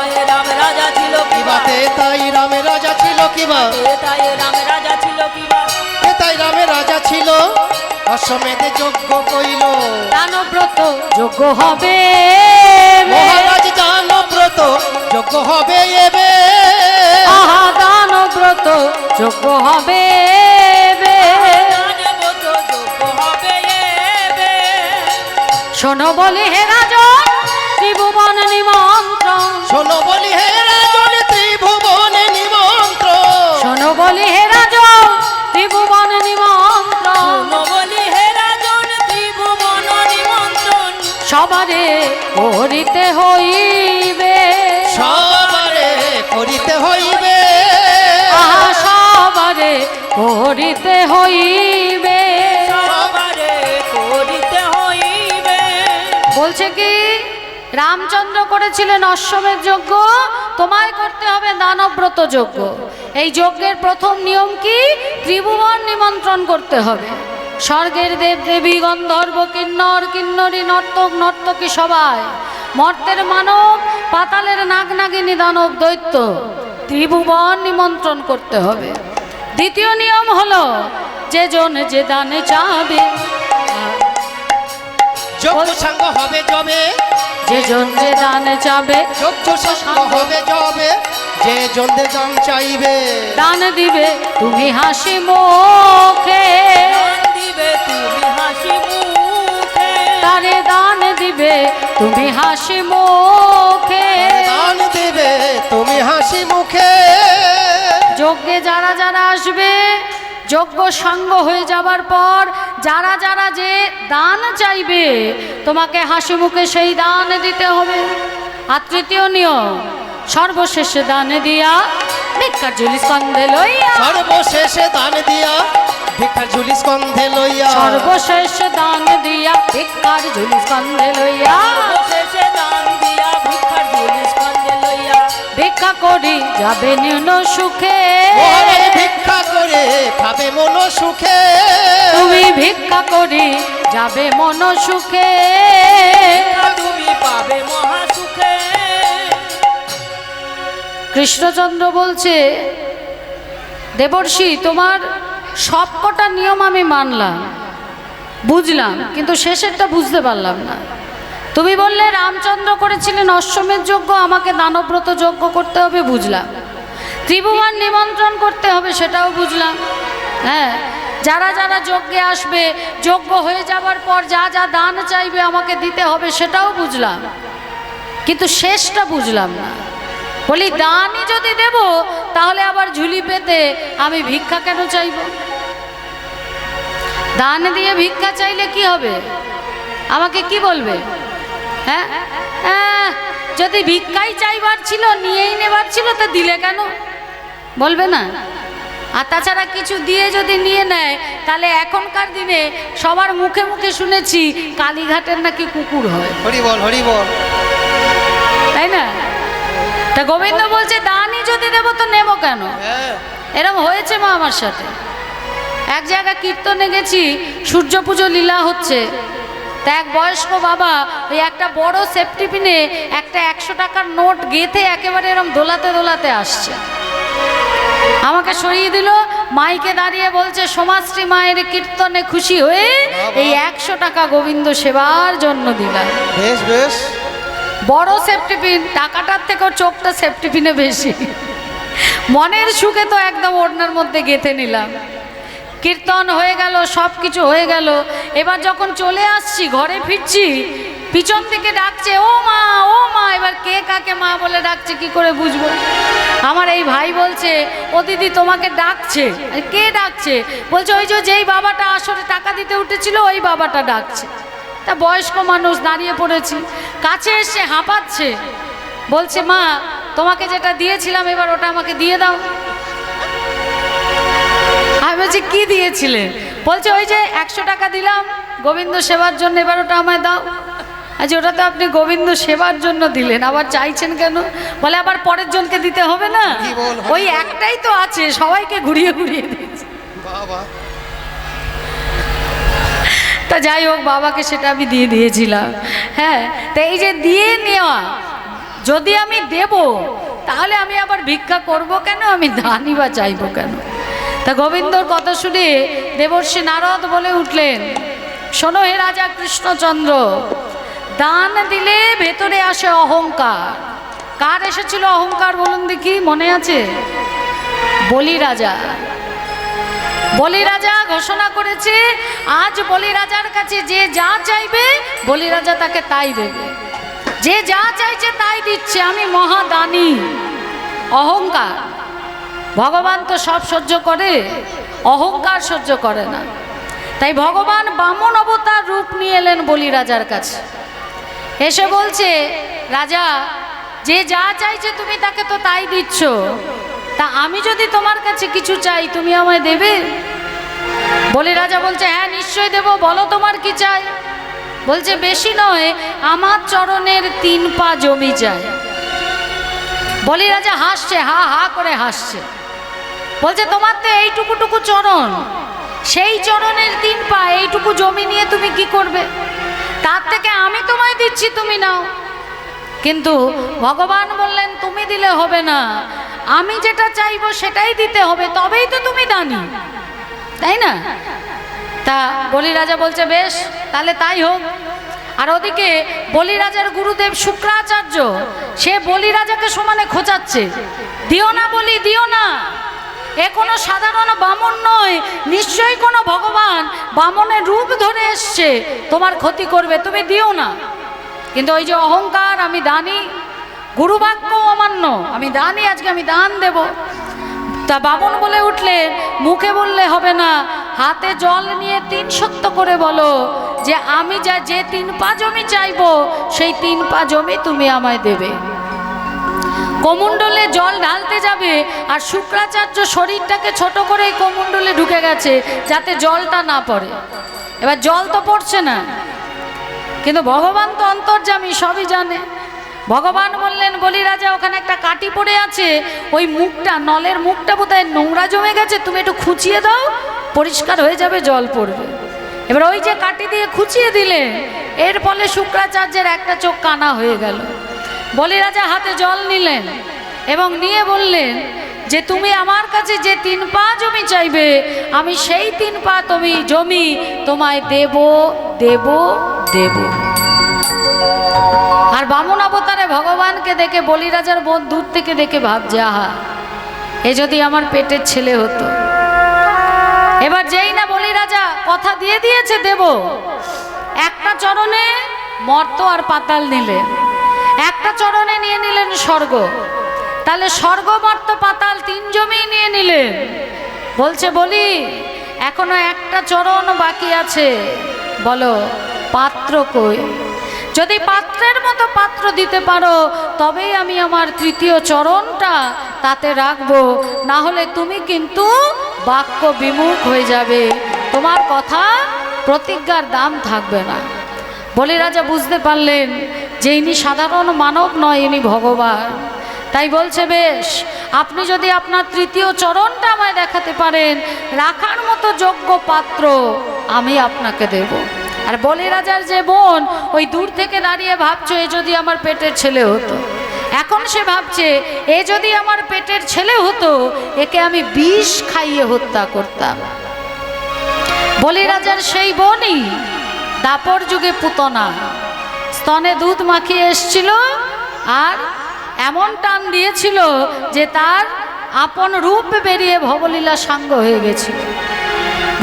ত্রেতায় রামের রাজা ছিল, কিবাতে তাই রামের রাজা ছিল, কিবা ত্রেতায় রামের রাজা ছিল, তাই রামের রাজা ছিল, অশ্বমেধে যজ্ঞ কইল। দানব্রত যজ্ঞ হবে, মহারাজ দানব্রত যজ্ঞ হবে এবে। আহা দানব্রত যজ্ঞ হবে, দানব্রত যজ্ঞ হবে এবে। শোনো বলি হে রাজন ত্রিভুবন নিমন্ত্রণ, শোনো বলি হে রাজন ত্রিভুবনে নিমন্ত্রণ, শোনো বলি হে রাজন ত্রিভুবন নিমন্ত্রণ, শোনো বলি হে রাজন ত্রিভুবন নিমন্ত্রণ। সবারে করিতে হইবে, সবারে করিতে হইবে। আহা সবারে করিতে হইবে। সবারে করিতে হইবে। বলছে কি রামচন্দ্র করেছিলেন অশ্বমেধ যজ্ঞ, তোমায় করতে হবে দানব্রত যজ্ঞ। এই যজ্ঞের প্রথম নিয়ম কি? ত্রিভুবন নিমন্ত্রণ করতে হবে। স্বর্গের দেব দেবী, গন্ধর্ব, কিন্নর কিন্নরী, নর্তক নর্তকী সবাই, মর্তের মানব, পাতালের নাগ নাগিনী, দানব দৈত্য, ত্রিভুবন নিমন্ত্রণ করতে হবে। দ্বিতীয় নিয়ম হলো যে জন যে দানে চাবে, যজ্ঞ সাঙ্গ হবে যবে, যে জন যে দানে চাবে, যজ্ঞ সাঙ্গ হবে যবে, যে জনদের দান চাইবে। দান দিবে তুমি হাসি মুখে, দান দিবে তুমি হাসি মুখে। তারে দান দিবে তুমি হাসি মুখে। দান দেবে তুমি হাসি মুখে। যজ্ঞে যারা যারা আসবে, যজ্ঞ সাঙ্গ হয়ে যাবার পর যারা যারা যে দান চাইবে, তোমাকে হাসি মুখে সেই দান দিতে হবে। আর তৃতীয় নিয়ম, সর্বশেষে দান দিয়া ভিক্ষার ঝুলি স্কন্ধে লইয়া, সর্বশেষে দান দিয়া ভিক্ষার ঝুলি স্কন্ধে লইয়া, সর্বশেষ দান দিয়া ভিক্ষার ঝুলি স্কন্ধে লইয়া, অবশেষে দান দিয়া ভিক্ষার ঝুলি স্কন্ধে লইয়া, ভিক্ষা করি যাবে নিম্ন সুখে। মহারাজ ভিক্ষা করে খাবে মন সুখে। তুমি ভিক্ষা করি যাবে মন সুখে। তুমি পাবে মহা সুখে। কৃষ্ণচন্দ্র বলছে, দেবর্ষি তোমার সবকটা নিয়ম আমি মানলাম, বুঝলাম, কিন্তু শেষেরটা বুঝতে পারলাম না। তুমি বললে রামচন্দ্র করেছিলেন অশ্বমেধ যজ্ঞ, আমাকে দানব্রত যজ্ঞ করতে হবে, বুঝলাম। ত্রিভুবন নিমন্ত্রণ করতে হবে, সেটাও বুঝলাম। হ্যাঁ, যারা যারা যজ্ঞে আসবে, যজ্ঞ হয়ে যাবার পর যা যা দান চাইবে আমাকে দিতে হবে, সেটাও বুঝলাম, কিন্তু শেষটা বুঝলাম না। বলি দানই যদি দেব, তাহলে আবার ঝুলি পেতে আমি ভিক্ষা কেন চাইব? দান দিয়ে ভিক্ষা চাইলে কি হবে? আমাকে কি বলবে? হ্যাঁ, যদি ভিক্ষাই চাইবার ছিল, নিয়েই নেবার ছিল, তো দিলে কেন বলবে না? আর তাছাড়া কিছু দিয়ে যদি নিয়ে নেয় তাহলে এখনকার দিনে সবার মুখে মুখে শুনেছি কালীঘাটের নাকি কুকুর হয়, হরি বল হরি বল। তাই না? তা গোবিন্দ বলছে দানই যদি দেবো তো নেবো কেন? হ্যাঁ এরম হয়েছে মা আমার সাথে। এক জায়গায় কীর্তনে গেছি, সূর্য পুজো লীলা হচ্ছে, তা এক বয়স্ক বাবা ওই একটা বড় সেফটি পিনে একটা 100 টাকার নোট গেঁথে একেবারে এরম দোলাতে দোলাতে আসছে। আমাকে সরিয়ে দিল, মাইকে দাঁড়িয়ে বলছে সমাজশ্রী মায়ের কীর্তনে খুশি হয়ে এই 100 টাকা গোবিন্দ সেবার জন্য দিলাম। বেশ বেশ। বড় সেফটি পিন, টাকাটার থেকেও চোখটা সেফটি পিনে বেশি। মনের সুখে তো একদম ওড়নার মধ্যে গেঁথে নিলাম। কীর্তন হয়ে গেল, সব কিছু হয়ে গেল। এবার যখন চলে আসছি, ঘরে ফিরছি, পিছন থেকে ডাকছে ও মা ও মা। এবার কে কাকে মা বলে ডাকছে কি করে বুঝবো? আমার এই ভাই বলছে ও দিদি তোমাকে ডাকছে। কে ডাকছে? বলছে ওই যে যেই বাবাটা আসলে টাকা দিতে উঠেছিল ওই বাবাটা ডাকছে। তা বয়স্ক মানুষ, দাঁড়িয়ে পড়েছি, কাছে এসে হাঁপাচ্ছে, বলছে মা তোমাকে যেটা দিয়েছিলাম এবার ওটা আমাকে দিয়ে দাও। আমি বলছি কি দিয়েছিলে? বলছে ওই যে 100 টাকা দিলাম গোবিন্দ সেবার জন্য, এবার ওটা আমায় দাও। আচ্ছা ওটা তো আপনি গোবিন্দ সেবার জন্য দিলেন, আবার চাইছেন কেন? বলে আবার পরের জনকে দিতে হবে না, ওই একটাই তো আছে, সবাইকে ঘুরিয়ে ঘুরিয়ে দিয়েছে। বাবা তা যাই হোক, বাবাকে সেটা আমি দিয়ে দিয়েছিলাম। হ্যাঁ, তা এই যে দিয়ে নেওয়া, যদি আমি দেব তাহলে আমি আবার ভিক্ষা করব কেন? আমি দানই বা চাইবো কেন? তা গোবিন্দর কথা শুনে দেবর্ষি নারদ বলে উঠলেন, শোনো হে রাজা কৃষ্ণচন্দ্র, দান দিলে ভেতরে আসে অহংকার। কার এসেছিল অহংকার বলুন দেখি, মনে আছে? বলি রাজা। বলি রাজা ঘোষণা করেছে আজ বলি রাজার কাছে যে যা চাইবে বলি রাজা তাকে তাই দেবে, যে যা চাইছে তাই দিচ্ছে, আমি মহাদানী। অহংকার, ভগবান তো সব সহ্য করে, অহংকার সহ্য করে না। তাই ভগবান বামন অবতার রূপ নিয়ে এলেন বলি রাজার কাছে। এসে বলছে রাজা যে যা চাইছে তুমি তাকে তো তাই দিচ্ছ, তা আমি যদি তোমার কাছে কিছু চাই তুমি আমায় দেবে? বলি রাজা বলছে হ্যাঁ নিশ্চয়ই দেব, বলো তোমার কি চাই? বলছে বেশি নয়, আমার চরণের 3 পা জমি চাই। বলি রাজা হাসছে, হা হা করে হাসছে, বলছে তোমার তো এইটুকুটুকু চরণ, সেই চরণের 3 পা এইটুকু জমি নিয়ে তুমি কি করবে? তার থেকে আমি তোমায় দিচ্ছি, তুমি নাও। কিন্তু ভগবান বললেন তুমি দিলে হবে না, আমি যেটা চাইবো সেটাই দিতে হবে, তবেই তো তুমি দানি, তাই না? তা বলি রাজা বলছে বেশ তাহলে তাই হোক। আর ওদিকে বলি রাজার গুরুদেব শুক্রাচার্য, সে বলি রাজাকে সমানে খোঁচাচ্ছে, দিও না বলি, দিও না, এ কোনো সাধারণ বামন নয়, নিশ্চয়ই কোনো ভগবান বামনের রূপ ধরে এসছে, তোমার ক্ষতি করবে, তুমি দিও না। কিন্তু ওই যে অহংকার, আমি দানি, গুরুবাক্য অমান্য, আমি দানি, আজকে আমি দান দেব। তা বামন বলে উঠলে মুখে বললে হবে না, হাতে জল নিয়ে 3 সত্য করে বলো যে আমি যে 3 পা জমি চাইবো সেই 3 পা জমি তুমি আমায় দেবে। কমণ্ডলে জল ঢালতে যাবে আর শুক্রাচার্য শরীরটাকে ছোট করে কমণ্ডলে ঢুকে গেছে যাতে জলটা না পড়ে। এবার জল তো পড়ছে না, কিন্তু ভগবান তো অন্তর্যামী, সবই জানে। ভগবান বললেন বলি রাজা ওখানে একটা কাঠি পড়ে আছে, ওই মুখটা, নলের মুখটা বোধহয় নোংরা জমে গেছে, তুমি একটু খুঁচিয়ে দাও, পরিষ্কার হয়ে যাবে, জল পড়বে। এবার ওই যে কাঠি দিয়ে খুঁচিয়ে দিলে, এর ফলে শুক্রাচার্যের একটা চোখ কানা হয়ে গেল। বলি রাজা হাতে জল নিলেন এবং নিয়ে বললেন যে তুমি আমার কাছে যে 3 পা জমি চাইবে আমি সেই 3 পা তুমি জমি তোমায় দেব দেব দেব। আর বামন অবতারে ভগবানকে দেখে বলি রাজার বোন দূর থেকে দেখে ভাবছে আহা, এ যদি আমার পেটের ছেলে হতো। এবার যেই না বলি রাজা কথা দিয়ে দিয়েছে দেব, একটা চরণে মর্ত আর পাতাল নিলেন, একটা চরণে নিয়ে নিলেন স্বর্গ, তাহলে স্বর্গ মর্ত পাতাল 3 জমি নিয়ে নিলেন। বলছে বলি এখনো একটা চরণ বাকি আছে, বলো পাত্র কই? যদি পাত্রের মতো পাত্র দিতে পারো তবেই আমি আমার 3য় চরণটা তাতে রাখবো, না হলে তুমি কিন্তু বাক্য বিমুখ হয়ে যাবে, তোমার কথা প্রতিজ্ঞার দাম থাকবে না। বলি রাজা বুঝতে পারলেন যে ইনি সাধারণ মানব নয়, ইনি ভগবান। তাই বলছে, বেশ, আপনি যদি আপনার তৃতীয় চরণটা আমায় দেখাতে পারেন, রাখার মতো যোগ্য পাত্র আমি আপনাকে দেব। আর বলি রাজার যে বোন ওই দূর থেকে দাঁড়িয়ে ভাবছো এ যদি আমার পেটের ছেলে হতো, এখন সে ভাবছে এ যদি আমার পেটের ছেলে হতো একে আমি বিষ খাইয়ে হত্যা করতাম। বলি রাজার সেই বোনই দাপর যুগে পুতনা, স্তনে দুধ মাখিয়ে এসছিল আর এমন টান দিয়েছিল যে তার আপন রূপ বেরিয়ে ভবলীলা সাঙ্গ হয়ে গেছিল।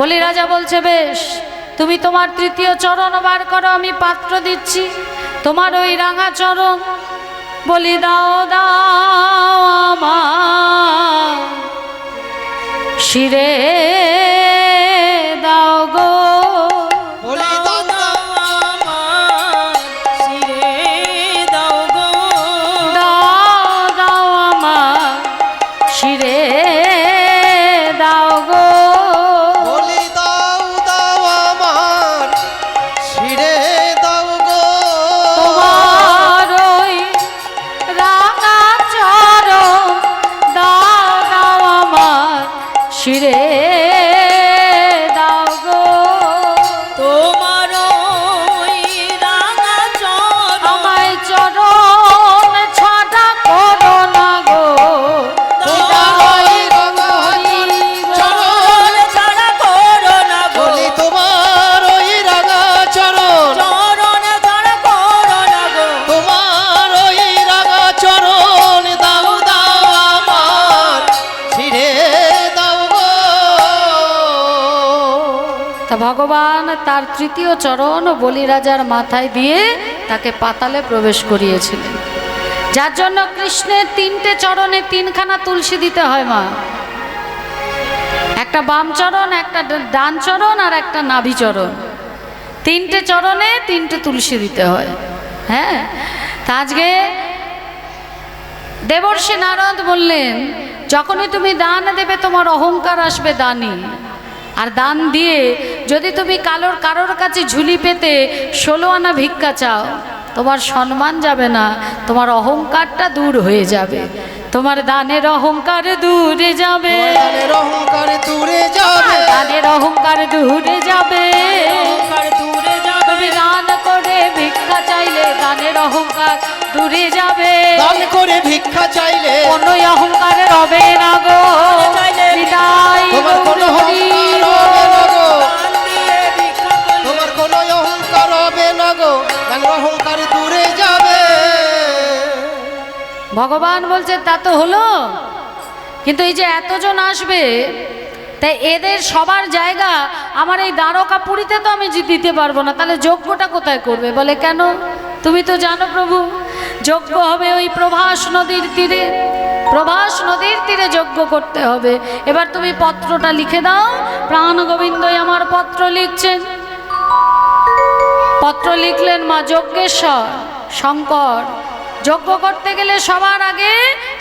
বলি রাজা বলছে, বেশ, তুমি তোমার তৃতীয় চরণ বার করো, আমি পাত্র দিচ্ছি, তোমার ওই রাঙা চরণ। বলি দাও দাও আমার শিরে দাও গো, বলি দাও দাও আমার শিরে দাও গো, দাও দাও আমার শিরে দাও গো, বলি দাও দাও আমার শিরে দাও গো, তোমার ওই রাঙা চরণ দাও দাও আমার শিরে দাও গো, তোমার ওই রাঙা চরণ আমায় চরণ ছাড়া করো না গো, তোমার ওই রাঙা চরণ ছাড়া করো না গো, বলি তোমার ওই রাঙা চরণ, চরণ ছাড়া করো না গো, তোমার ওই রাঙা চরণ দাও দাও আমার শিরে দাও গো। তা ভগবান তার তৃতীয় চরণ বলি রাজার মাথায় দিয়ে তাকে পাতালে প্রবেশ করিয়েছিলেন, যার জন্য কৃষ্ণের তিনটে চরণে তিনখানা তুলসী দিতে হয় মা, একটা বাম চরণ, একটা ডান চরণ আর একটা নাভি চরণ, তিনটে চরণে তিনটে তুলসী দিতে হয়। হ্যাঁ, তা আজকে দেবর্ষি নারদ বললেন, যখনই তুমি দান দেবে তোমার অহংকার আসবে দানি, আর দান দিয়ে যদি তুমি কারোর কাছে ঝুলি পেতে 16 আনা ভিক্ষা চাও, তোমার সম্মান যাবে না, তোমার অহংকারটা দূর হয়ে যাবে, তোমার দানের অহংকার দূরে যাবে, দানের অহংকার দূরে যাবে, দানের অহংকার দূরে যাবে, অহংকার দূরে যাবে, তুমি দান করে ভিক্ষা চাইলে দানের অহংকার দূরে যাবে, দান করে ভিক্ষা চাইলে কোনো অহংকার রবে না গো, বিদায় তোমার কোনো গৌরী অহংকার গো। হবে না গো, দান দিয়ে ভিক্ষা করলে তোমার কোনো অহংকার হবে না গো, দানের অহংকার দূরে যাবে। ভগবান বলছে তা তো হলো, কিন্তু এই যে এতজন আসবে, তাই এদের সবার জায়গা আমার এই দ্বারকাপুরীতে তো আমি দিতে পারবো না, তাহলে যজ্ঞটা কোথায় করবে? বলে কেন? তুমি তো জানো প্রভু, যজ্ঞ হবে ওই প্রভাস নদীর তীরে, প্রভাস নদীর তীরে যজ্ঞ করতে হবে। এবার তুমি পত্রটা লিখে দাও। প্রাণ গোবিন্দই আমার পত্র লিখছেন। পত্র লিখলেন মা যজ্ঞেশ্বর শঙ্কর। যজ্ঞ করতে গেলে সবার আগে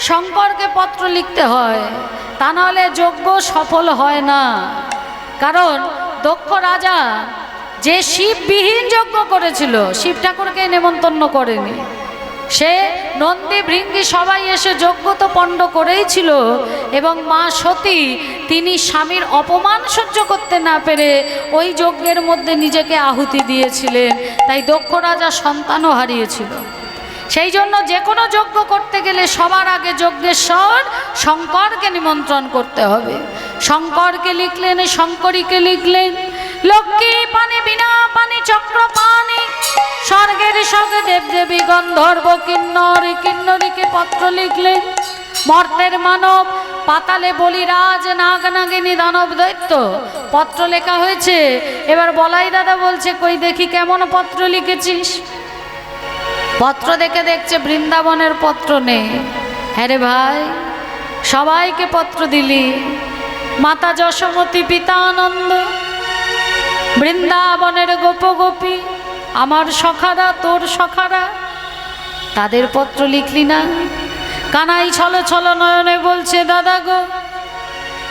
শঙ্করকে পত্র লিখতে হয়, তা নাহলে যজ্ঞ সফল হয় না। কারণ দক্ষ রাজা যে শিববিহীন যজ্ঞ করেছিল, শিব ঠাকুরকে নেমন্তন্ন করেনি, সে নন্দী ভৃঙ্গি সবাই এসে যজ্ঞ তো পণ্ড করেই ছিল, এবং মা সতী তিনি স্বামীর অপমান সহ্য করতে না পেরে ওই যজ্ঞের মধ্যে নিজেকে আহুতি দিয়েছিলেন। তাই দক্ষ রাজা সন্তানও হারিয়েছিল। সেই জন্য যে কোনো যজ্ঞ করতে গেলে সবার আগে যজ্ঞেশ্বর শঙ্করকে নিমন্ত্রণ করতে হবে। শঙ্করকে লিখলেন, শঙ্করীকে লিখলেন। লক্ষ্মী পানি বিনা পানি চক্র পানি, স্বর্গের সঙ্গে দেবদেবী গন্ধর্ব কিন্নরী, কিন্নরীকে পত্র লিখলেন। মর্তের মানব, পাতালে বলিরাজ, নাগ নাগিনী, দানব দৈত্য, পত্র লেখা হয়েছে। এবার বলাই দাদা বলছে, কই দেখি কেমন পত্র লিখেছিস। পত্র দেখে দেখছে বৃন্দাবনের পত্র নেই। হ্যাঁ রে ভাই, সবাইকে পত্র দিলি, মাতা যশোমতী, পিতা আনন্দ, বৃন্দাবনের গোপগোপী, আমার সখারা, তোর সখারা, তাদের পত্র লিখলি না। কানাই ছলো ছলো নয়নে বলছে, দাদা গো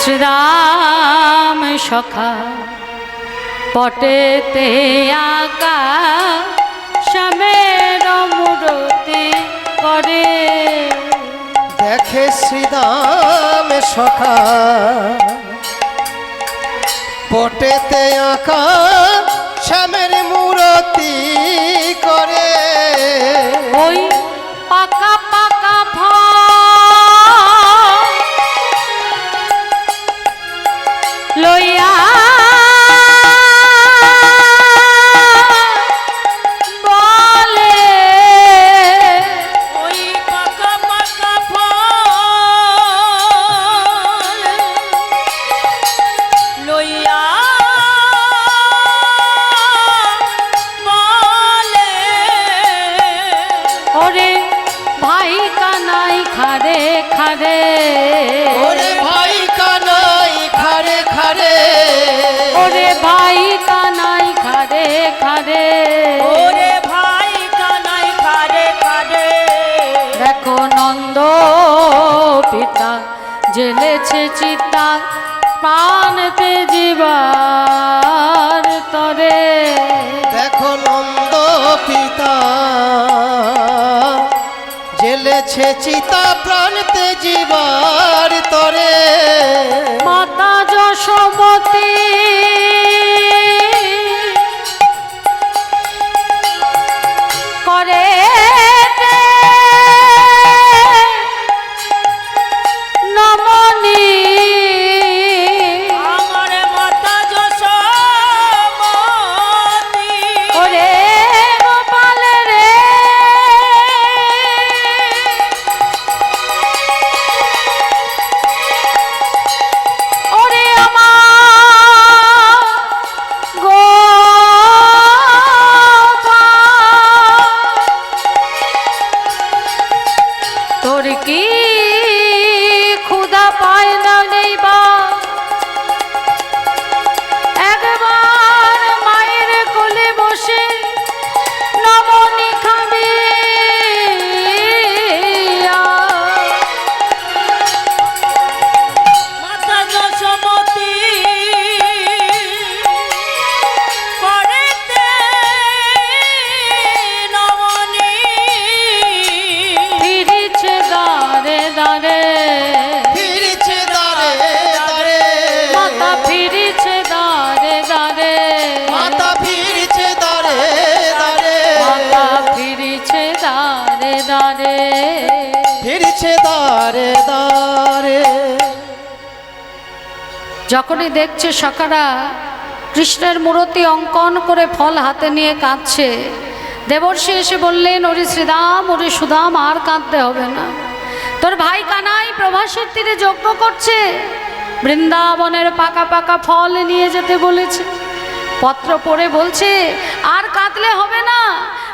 শ্রীরাম সখা পটেতে আঁকা শ্যামের মূরতি করে। দেখে শ্রীরাম সখা পটেতে আঁকা শ্যামের মূরতি করে। ওই পাকা পাকা ফল লইয়া বলে ওই পাকা পাকা ফল লইয়া বলে ওরে ভাই কানাই খারে খারে, ওরে ভাই কানাই খারে খারে, ওরে ভাই কানাই খারে খারে, ওরে ভাই কানাই খারে খারে। দেখো নন্দ পিতা জেলেছে চিতা প্রাণতে জীবার তরে। দেখো নন্দ পিতা জেলেছে চিতা প্রাণতে জীবার তরে। মাতা যশোমতী করে নমনি আমার মাতা যশোমতী ওরে গোপাল রে, ওরে আমার গোপাল, তোর কি ক্ষুধা পায় না নেই বা একবার মায়ের কোলে বসে নমনি খাবি। মাতা যশোমতী করেতে নমনি ফিরিছে দারে দারে, ফিরছে দারে দারে, মাতা ফিরিছে দারে দারে, মাতা ফিরছে দারে দারে, মাতা ফিরিছে দারে দারে। ফিরছে দারে দারে। যখনই দেখছে সখারা কৃষ্ণের মূর্তি অঙ্কন করে ফল হাতে নিয়ে কাঁদছে, দেবর্ষি এসে বললেন, ওরে শ্রীরাম ওরে সুদাম আর কাঁদতে হবে না, তোর ভাই কানাই প্রভাসের তীরে যজ্ঞ করছে, বৃন্দাবনের পাকা পাকা ফল নিয়ে যেতে বলেছে। পত্র পড়ে বলছে আর কাঁদলে হবে না,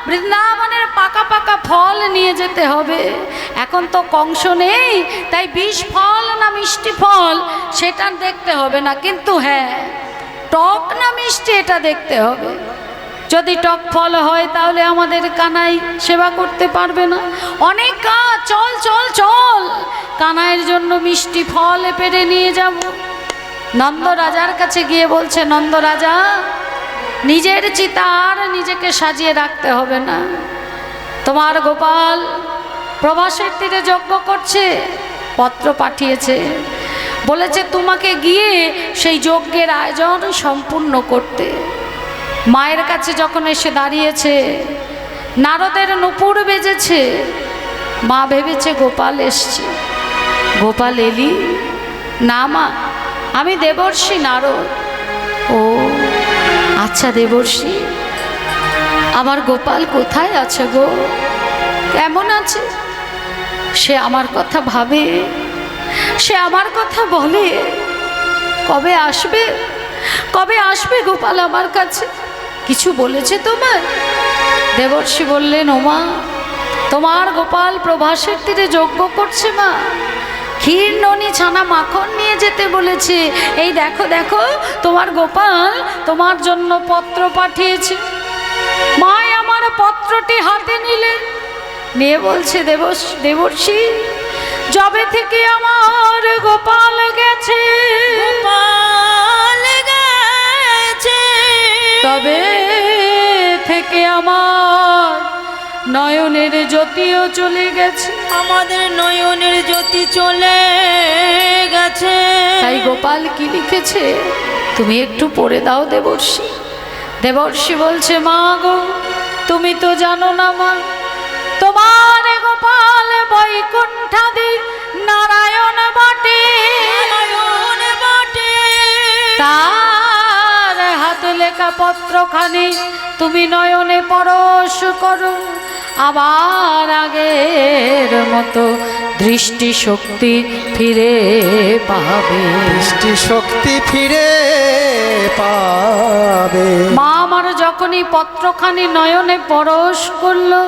বৃন্দাবনের পাকা পাকা ফল নিয়ে যেতে হবে। এখন তো কংস নেই, তাই বিষ ফল না মিষ্টি ফল সেটা দেখতে হবে না, কিন্তু হ্যাঁ টক না মিষ্টি এটা দেখতে হবে। যদি টক ফল হয় তাহলে আমাদের কানাই সেবা করতে পারবে না। অনেক কাজ, চল চল চল, কানাইয়ের জন্য মিষ্টি ফল পেড়ে নিয়ে যাব। নন্দ রাজার কাছে গিয়ে বলছে, নন্দ রাজা নিজের চিতা আর নিজেকে সাজিয়ে রাখতে হবে না, তোমার গোপাল প্রভাসের তীরে যজ্ঞ করছে, পত্র পাঠিয়েছে, বলেছে তোমাকে গিয়ে সেই যজ্ঞের আয়োজন সম্পূর্ণ করতে। মায়ের কাছে যখন এসে দাঁড়িয়েছে, নারদের নূপুর বেজেছে, মা ভেবেছে গোপাল এসছে। গোপাল এলি না মা, আমি দেবর্ষি নারদ। ও আচ্ছা দেবর্ষি, আমার গোপাল কোথায় আছে গো, কেমন আছে? সে আমার কথা ভাবে, সে আমার কথা বলে, কবে আসবে, কবে আসবে গোপাল আমার কাছে? কিছু বলেছে তোমার? দেবর্ষি বললেন, ওমা তোমার গোপাল প্রভাসের তীরে যজ্ঞ করছে মা, ক্ষীর ননি ছানা মাখন নিয়ে যেতে বলেছে। এই দেখো দেখো তোমার গোপাল তোমার জন্য পত্র পাঠিয়েছে। মাই আমার পত্রটি হাতে নিলে নিয়ে বলছে, দেবর্ষি যবে থেকে আমার গোপাল গেছে, গোপাল গেছে, তবে থেকে আমার নয়নের জ্যোতিও চলে গেছে। আমাদের নয়নের জ্যোতি চলে গেছে। তাই গোপাল কি লিখেছে তুমি একটু পড়ে দাও দেবর্ষি। দেবর্ষি বলছে, মা গো তুমি তো জানো না মা, তোমার গোপাল বৈকুণ্ঠাদি নারায়ণ বটে, নারায়ণ বটে। তার হাতে লেখা পত্রখানি তুমি নয়নে পরশ করো, আবার আগের মতো দৃষ্টি শক্তি ফিরে পাবে, দৃষ্টি শক্তি ফিরে পাবে। মা আমার যখনই পত্রখানি নয়নে পরশ করলো,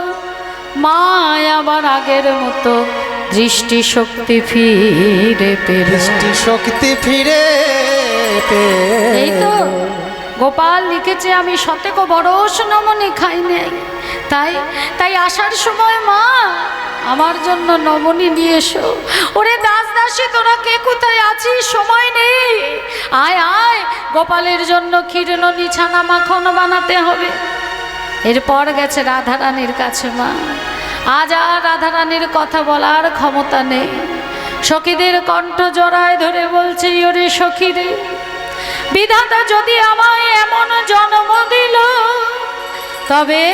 মা আবার আগের মতো দৃষ্টি শক্তি ফিরে পেল। দৃষ্টি শক্তি ফিরে পেল। এই তো গোপাল লিখেছে, আমি শতেক বরষ নমনি খাই নাই, তাই তাই আসার সময় মা আমার জন্য নমনি নিয়ে এসো। ওরে দাস দাসী তোরা কে কোথায় আছিস, সময় নেই, আয় আয় গোপালের জন্য ক্ষীরননি ছানা মাখন বানাতে হবে। এরপর গেছে রাধারানীর কাছে মা। আজ আর রাধারানীর কথা বলার ক্ষমতা নেই। সখীদের কণ্ঠ জড়ায় ধরে বলছে, ওরে সখী রে, বিধাতা যদি আমায় এমন জন্ম দিল, তবে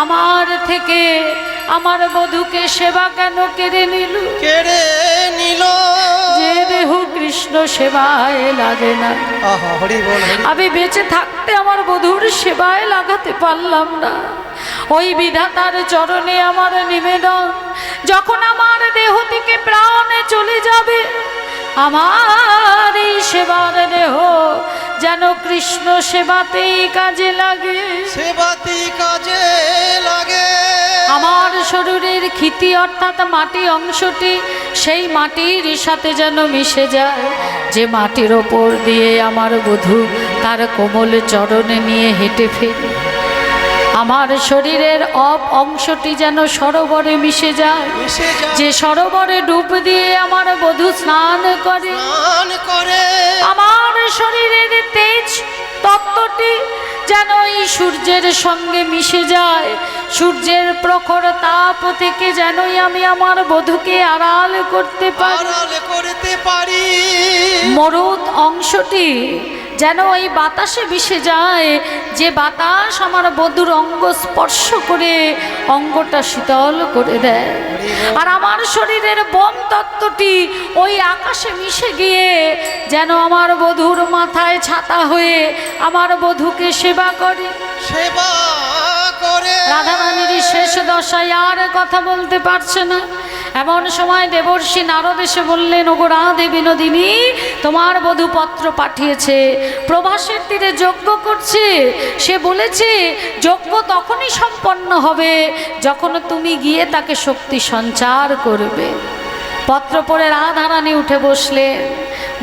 আমার থেকে আমার বধূকে সেবা কেন কেড়ে নিল? কেড়ে নিল। যে দেহ কৃষ্ণ সেবায় লাগে না, আহা হরি বল হরি। আমি বেঁচে থাকতে আমার বধূর সেবায় লাগাতে পারলাম না। ওই বিধাতার চরণে আমার নিবেদন, যখন আমার দেহ থেকে প্রাণ চলে যাবে, আমার এই সেবার দেহ যেন কৃষ্ণ সেবাতেই কাজে লাগে, সেবাতি কাজে লাগে। আমার শরীরের ক্ষিতি অর্থাৎ মাটি অংশটি সেই মাটির সাথে যেন মিশে যায়, যে মাটির ওপর দিয়ে আমার বধূ তার কোমল চরণে নিয়ে হেঁটে ফেরে। আমার শরীরের অংশটি যেন সরোবরে মিশে যায়, মিশে যায়। যে সরোবরে ডুব দিয়ে আমার বধূ স্নান করে। স্নান করে। আমার শরীরের তেজ তত্ত্বটি যেন এই সূর্যের সঙ্গে মিশে যায়, সূর্যের প্রখর তাপ থেকে যেনই আমি আমার বধূকে আড়াল করতে পারি। আড়াল করতে পারি। মরুদ অংশটি যেন ওই বাতাসে মিশে যায়, যে বাতাস আমার বধূর অঙ্গ স্পর্শ করে অঙ্গটা শীতল করে দেয়। আর আমার শরীরের বন তত্ত্বটি ওই আকাশে মিশে গিয়ে যেন আমার বধূর মাথায় ছাতা হয়ে আমার বধূকে সেবা করে। সেবা করে। রাধারানীর শেষ দশায় আর কথা বলতে পারছে না। এমন সময় দেবর্ষি নারদ এসে বললেন, ওগো রাধে বিনোদিনী, তোমার বধূ পত্র পাঠিয়েছে, প্রভাসের তীরে যজ্ঞ করছে। সে বলেছে যজ্ঞ তখনই সম্পন্ন হবে যখন তুমি গিয়ে তাকে শক্তি সঞ্চার করবে। পত্র পড়ে রাধারানী উঠে বসলেন,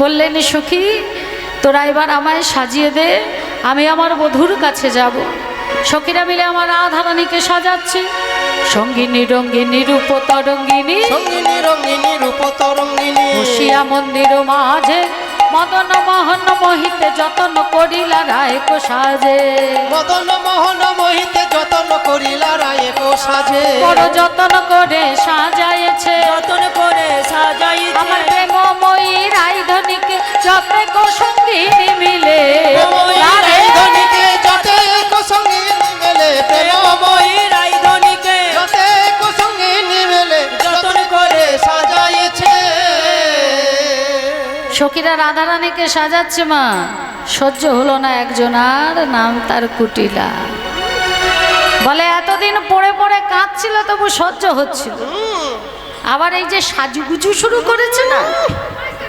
বললেন, সখী তোরা এবার আমায় সাজিয়ে দে, আমি আমার বধূর কাছে যাব। সখীরা মিলে আমার রাধারানীকে সাজাচ্ছে। সঙ্গিনী রঙ্গিনী রূপ তরঙ্গিনী, সঙ্গিনী রঙ্গিনী রূপ তরঙ্গিনী, বসিয়া মন্দির মাঝে মদন মোহন মোহিতে যতন করিলা রায়ক সাজে। মদন মোহন মোহিতে যতন করিলা রায়ক সাজে। বড় যতন করে সাজাইছে, যতন করে সাজাইছে আমার প্রেমময়ী রায়ধনীকে যতেক সঙ্গিনী মিলে। রায়ধনীকে যতেক সঙ্গিনী মেলে, প্রেমময়ী রায়ধনীকে যতেক সঙ্গিনী মেলে, যতন করে সাজাইছে। সখীরা রাধারানীকে সাজাচ্ছে মা, সহ্য হলো না একজনার, নাম তার কুটিলা। বলে এতদিন পড়ে পড়ে কাঁদছিল তবু সহ্য হচ্ছিল, আবার এই যে সাজুগুজু শুরু করেছে না,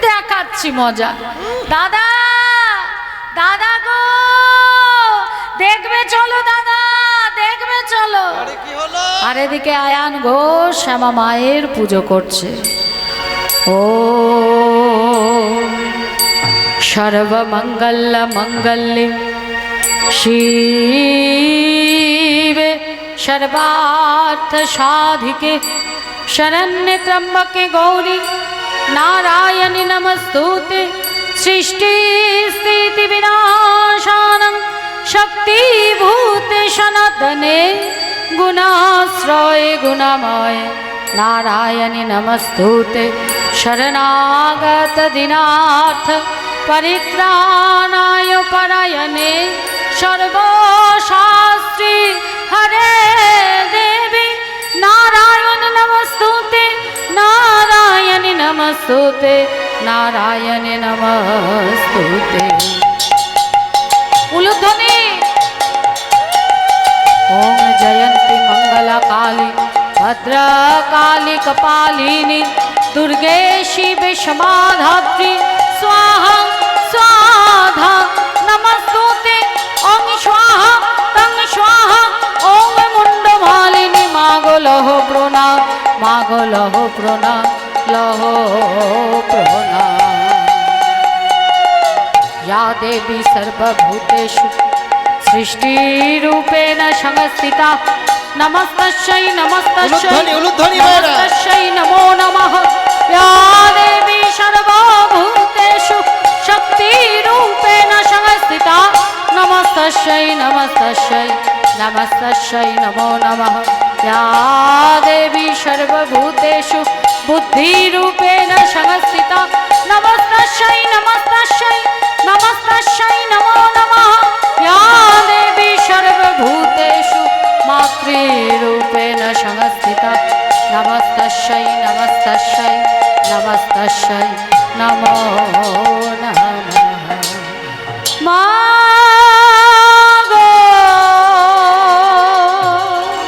দেখাচ্ছি মজা। দাদা দাদা গো দেখবে চলো, দাদা দেখবে চলো। আরে কি হলো? আর এদিকে আয়ান ঘোষ শ্যামা মায়ের পুজো করছে। ও সর্বমঙ্গল মঙ্গলে শিবে সর্বার্থ সাধিকে शरण्ये त्र्यंबके गौरी नारायणि नमस्तुते सृष्टि स्थिति विनाशानं शक्तिभूते सनातने गुणाश्रये गुणमय नारायणि नमस्तुते शरणागत दीनार्थ परित्राणाय परायणे सर्वशास्त्री हरे देवी नारायण नमस्तुते नारायणि नमस्तुते नारायणि नमस्तुते उलुध्वनि ओम जयंती मंगला काली भद्रकाली कपालिनी दुर्गे शिवे क्षमाधात्री स्वाहा स्वाहा नमस्तुते ओम स्वाहा तं स्वाहा ओम मुंडमालिनी मागो लहो प्रणाम मागो लहो प्रणाम लहो प्रणाम या देवी सर्वभूतेषु सृष्टिरूपेण संस्थिता नमस्तस्यै नमस्तस्यै उलुध्वनि मेरा। नमस्तस्यै नमो नमः या देवी सर्वभूतेषु शक्तिरूपेण संस्थिता नमस्तस्यै नमस्तस्यै नमस्तस्यै नमो नमः या देवी सर्वभूतेषु बुद्धिरूपेण संस्थिता नमस्तस्यै नमस्तस्यै नमस्तस्यै नमो नमः या देवी सर्वभूतेषु मातृरूपेण संस्थिता नमस्तस्यै नमस्तस्यै नमस्तस्यै नमो नमः मागो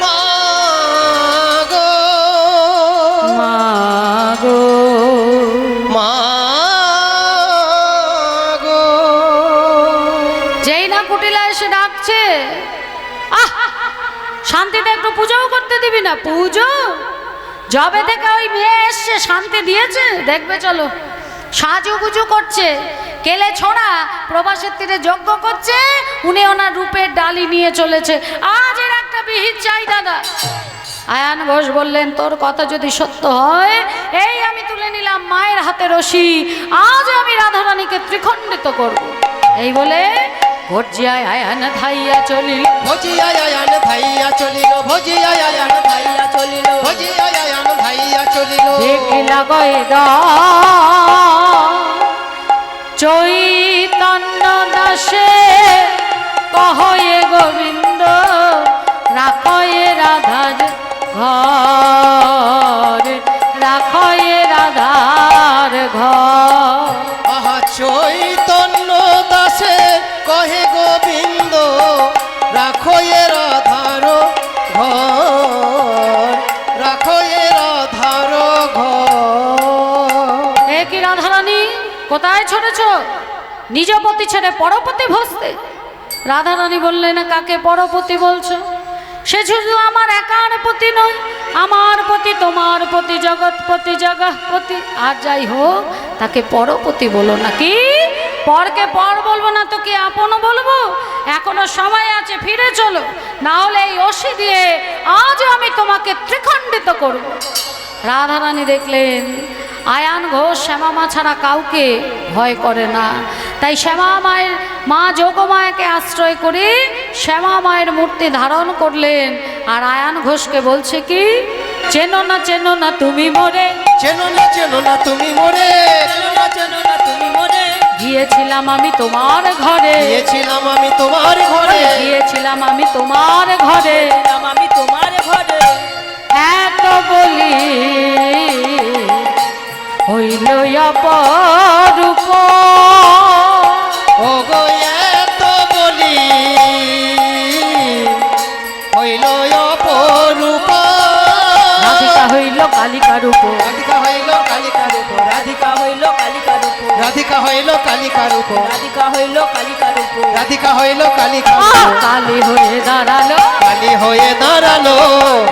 মাগো मागो মাগো যেই না কুটিলা এসে ডাকছে আহ শান্তিটা একটু পুজোও করতে দিবি না পুজো যবে থেকে ওই মেয়ে এসছে শান্তি দিয়েছে দেখবে চলো সাজুগুজু করছে কেলে ছোড়া প্রবাসের তীরে যজ্ঞ করছে উনি ওনার রূপের ডালি নিয়ে চলেছে আজ এর একটা বিহিত চাই দাদা আয়ান ঘোষ বললেন তোর কথা যদি সত্য হয় এই আমি তুলে নিলাম মায়ের হাতে রশি আজ আমি রাধারানীকে ত্রিখণ্ডিত করব এই বলে গর্জিয়ায় আয়ান ধাইয়া চলিল ভজিয়া আয়ান ভাইয়া চলিল ভজিয়া আয়ান ভাইয়া চলিল ভজিয়া আয়ান ভাইয়া চলিল দেখিলা গয়দা চৈতন্য দাসে কহয়ে গোবিন্দ রাখয়ে রাধার ঘর রাখয়ে রাধার ঘর আহা চৈতন্য দাসে কহে গোবিন্দ রাখো এ রাধার ঘর রাখো এ রাধার ঘর এ কি রাধারানী কোথায় ছড়েছ নিজ পতি ছেড়ে পরপতি ভসতে রাধারানী বললেন কাকে পরপতি বলছো সে শুধু আমার একার পতি নয় আমার পতি তোমার পতি জগৎপতি জগৎপতি আর যাই হোক তাকে পরপতি বলো নাকি পরকে পর বলবো না তো কি আপনও বলবো এখনো সময় আছে ফিরে চলো না হলে এই অসি দিয়ে আজ আমি তোমাকে ত্রিখণ্ডিত করব রাধারানী দেখলেন আয়ান ঘোষ শ্যামা মা ছাড়া কাউকে ভয় করে না তাই শ্যামা মায়ের মা যোগমায়াকে আশ্রয় করে শ্যামা মায়ের মূর্তি ধারণ করলেন আর আয়ান ঘোষকে বলছে কি চেনো না তুমি মোরে চেনো না তুমি মোরে চেনো না তুমি মনে গিয়েছিলাম আমি তোমার ঘরে গিয়েছিলাম আমি তোমার ঘরে গিয়েছিলাম আমি তোমার ঘরে আমি তোমার ঘরে এত বলি হইল অপরূপ ও গো এত বলি হইল অপরূপ রাধিকা হইল কালিকা রূপ রাধিকা হইল কালিকার উপর রাধিকা হইল কালিকার উপর রাধিকা হইল কালিকার উপর রাধিকা হইল কালিকার উপর রাধিকা হইল কালিকার আহ, উপর কালী হয়ে দাঁড়ালো কালী হয়ে দাঁড়ালো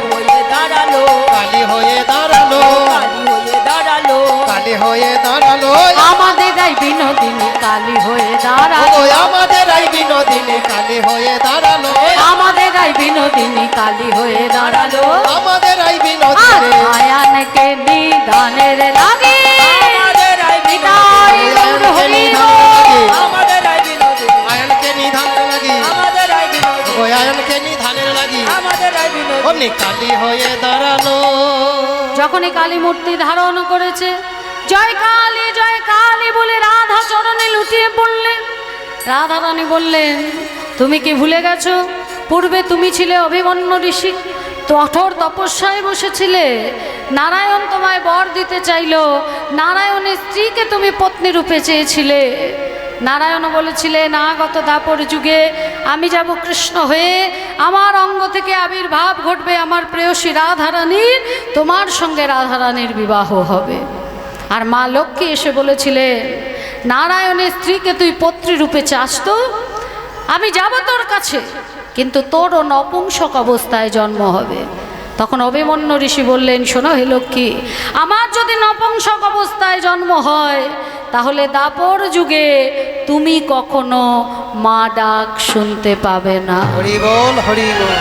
হয়ে দাঁড়ালো কালী হয়ে দাঁড়ালো কালী হয়ে দাঁড়ালো কালী হয়ে দাঁড়ালো আমাদের এই বিনোদিনী কালী হয়ে দাঁড়ালো ওগো আমাদের এই বিনোদিনী কালী হয়ে দাঁড়ালো আমাদের এই বিনোদিনী কালী হয়ে দাঁড়ালো আমাদের এই আর বিনোদিনী আয়ানকে নিদানের লাগে আমাদের এই নিতাই গৌর হরি বল। আমাদের এই বিনোদিনী আয়নকে নিধান লাগি আমাদের এই বিনোদিনী ওই আয়নকে নিধানের লাগি আমাদের এই বিনোদিনী অমনি কালী হয়ে দাঁড়ালো যখনই কালী মূর্তি ধারণ করেছে জয় কালী বলে রাধা চরণে লুটিয়ে পড়লেন। রাধা রানী বললেন, তুমি কি ভুলে গেছো পূর্বে তুমি ছিলে অভিমন্যু ঋষি, কঠোর তপস্যায় বসেছিলে, নারায়ণ তোমায় বর দিতে চাইলো, নারায়ণের স্ত্রীকে তুমি পত্নী রূপে চেয়েছিলে। নারায়ণ বলেছিলেন আগত দাপর যুগে আমি যাব কৃষ্ণ হয়ে, আমার অঙ্গ থেকে আবির্ভাব ঘটবে আমার প্রেয়সী রাধারানীর, তোমার সঙ্গে রাধারানীর বিবাহ হবে। আর মা লক্ষ্মী এসে বলেছিলেন নারায়ণের স্ত্রীকে তুই পত্নী রূপে চাস তো, আমি যাব তোর কাছে, কিন্তু তোরও নপুংসক অবস্থায় জন্ম হবে। তখন অভিমন্যু ঋষি বললেন, শোনো হে লক্ষ্মী, আমার যদি নপুংসক অবস্থায় জন্ম হয় তাহলে দাপর যুগে তুমি কখনো মা ডাক শুনতে পাবে না। হরি বল হরি বল।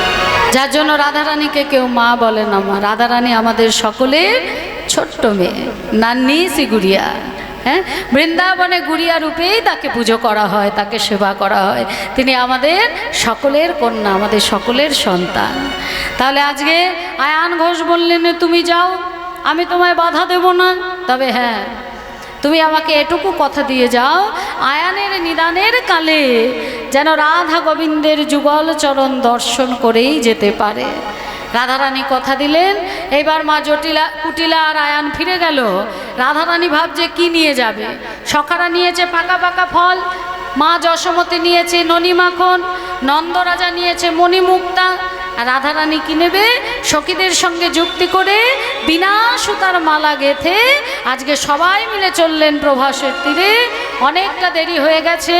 যার জন্য রাধারানীকে কেউ মা বলে না। মা রাধারানী আমাদের সকলের ছোট্ট মেয়ে, নান্নি সি গুড়িয়া। হ্যাঁ, বৃন্দাবনে গুড়িয়া রূপেই তাকে পুজো করা হয়, তাকে সেবা করা হয়। তিনি আমাদের সকলের কন্যা, আমাদের সকলের সন্তান। তাহলে আজকে আয়ান ঘোষ বললেন তুমি যাও, আমি তোমায় বাধা দেব না, তবে হ্যাঁ তুমি আমাকে এটুকু কথা দিয়ে যাও, আয়ানের নিদানের কালে যেন রাধা গোবিন্দের যুগল চরণ দর্শন করেই যেতে পারে। রাধারানী কথা দিলেন। এইবার মা কুটিলা আর আয়ান ফিরে গেল। রাধারানী ভাবছে কি নিয়ে যাবে, সখারা নিয়েছে পাকা পাকা ফল, মা যশোমতী নিয়েছে ননি মাখন, নন্দরাজা নিয়েছে মণিমুক্তা, আর রাধারানী কি নেবে? সখীদের সঙ্গে যুক্তি করে বিনা সুতার মালা গেথে আজকে সবাই মিলে চললেন প্রভাসের তীরে। অনেকটা দেরি হয়ে গেছে,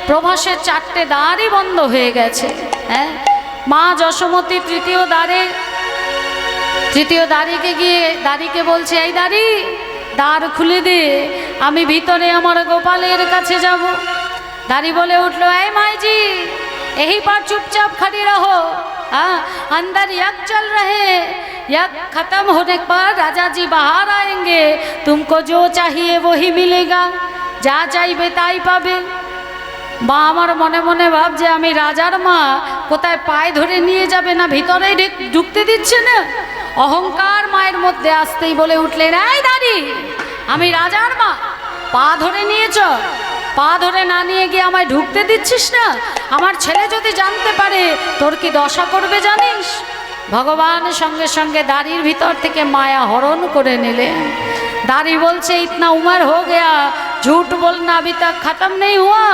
প্রভাসের 4টে দ্বারই বন্ধ হয়ে গেছে। হ্যাঁ, মা যশোমতী তৃতীয় দাঁড়িকে গিয়ে দাঁড়িকে বলছে, এই দাঁড়ি দ্বার খুলে দে, আমি ভিতরে আমার গোপালের কাছে যাব। दारी बोले उठलो, ऐ माई जी यही पर चुपचाप खड़ी रहो, हाँ अंदर यज्ञ चल रहे, यज्ञ खत्म होने पर राजा जी बाहर आएंगे, तुमको जो चाहिए वही मिलेगा, जा चाइबे ताई पाबे। মা আমার মনে মনে ভাবছে আমি রাজার মা, কোথায় পায়ে ধরে নিয়ে যাবে না ভিতরেই ঢুকতে দিচ্ছে না। অহংকার মায়ের মধ্যে আসতেই বলে উঠলেন, এই দাঁড়ি আমি রাজার মা, পা ধরে নিয়েছ, পা ধরে না নিয়ে গিয়ে আমায় ঢুকতে দিচ্ছিস না, আমার ছেলে যদি জানতে পারে তোর কি দশা করবে জানিস। ভগবান সঙ্গে সঙ্গে দাড়ির ভিতর থেকে মায়া হরণ করে নিলেন। दारी बोलছে इतना उम्र हो गया, झूठ बोलना अभी तक खत्म नहीं हुआ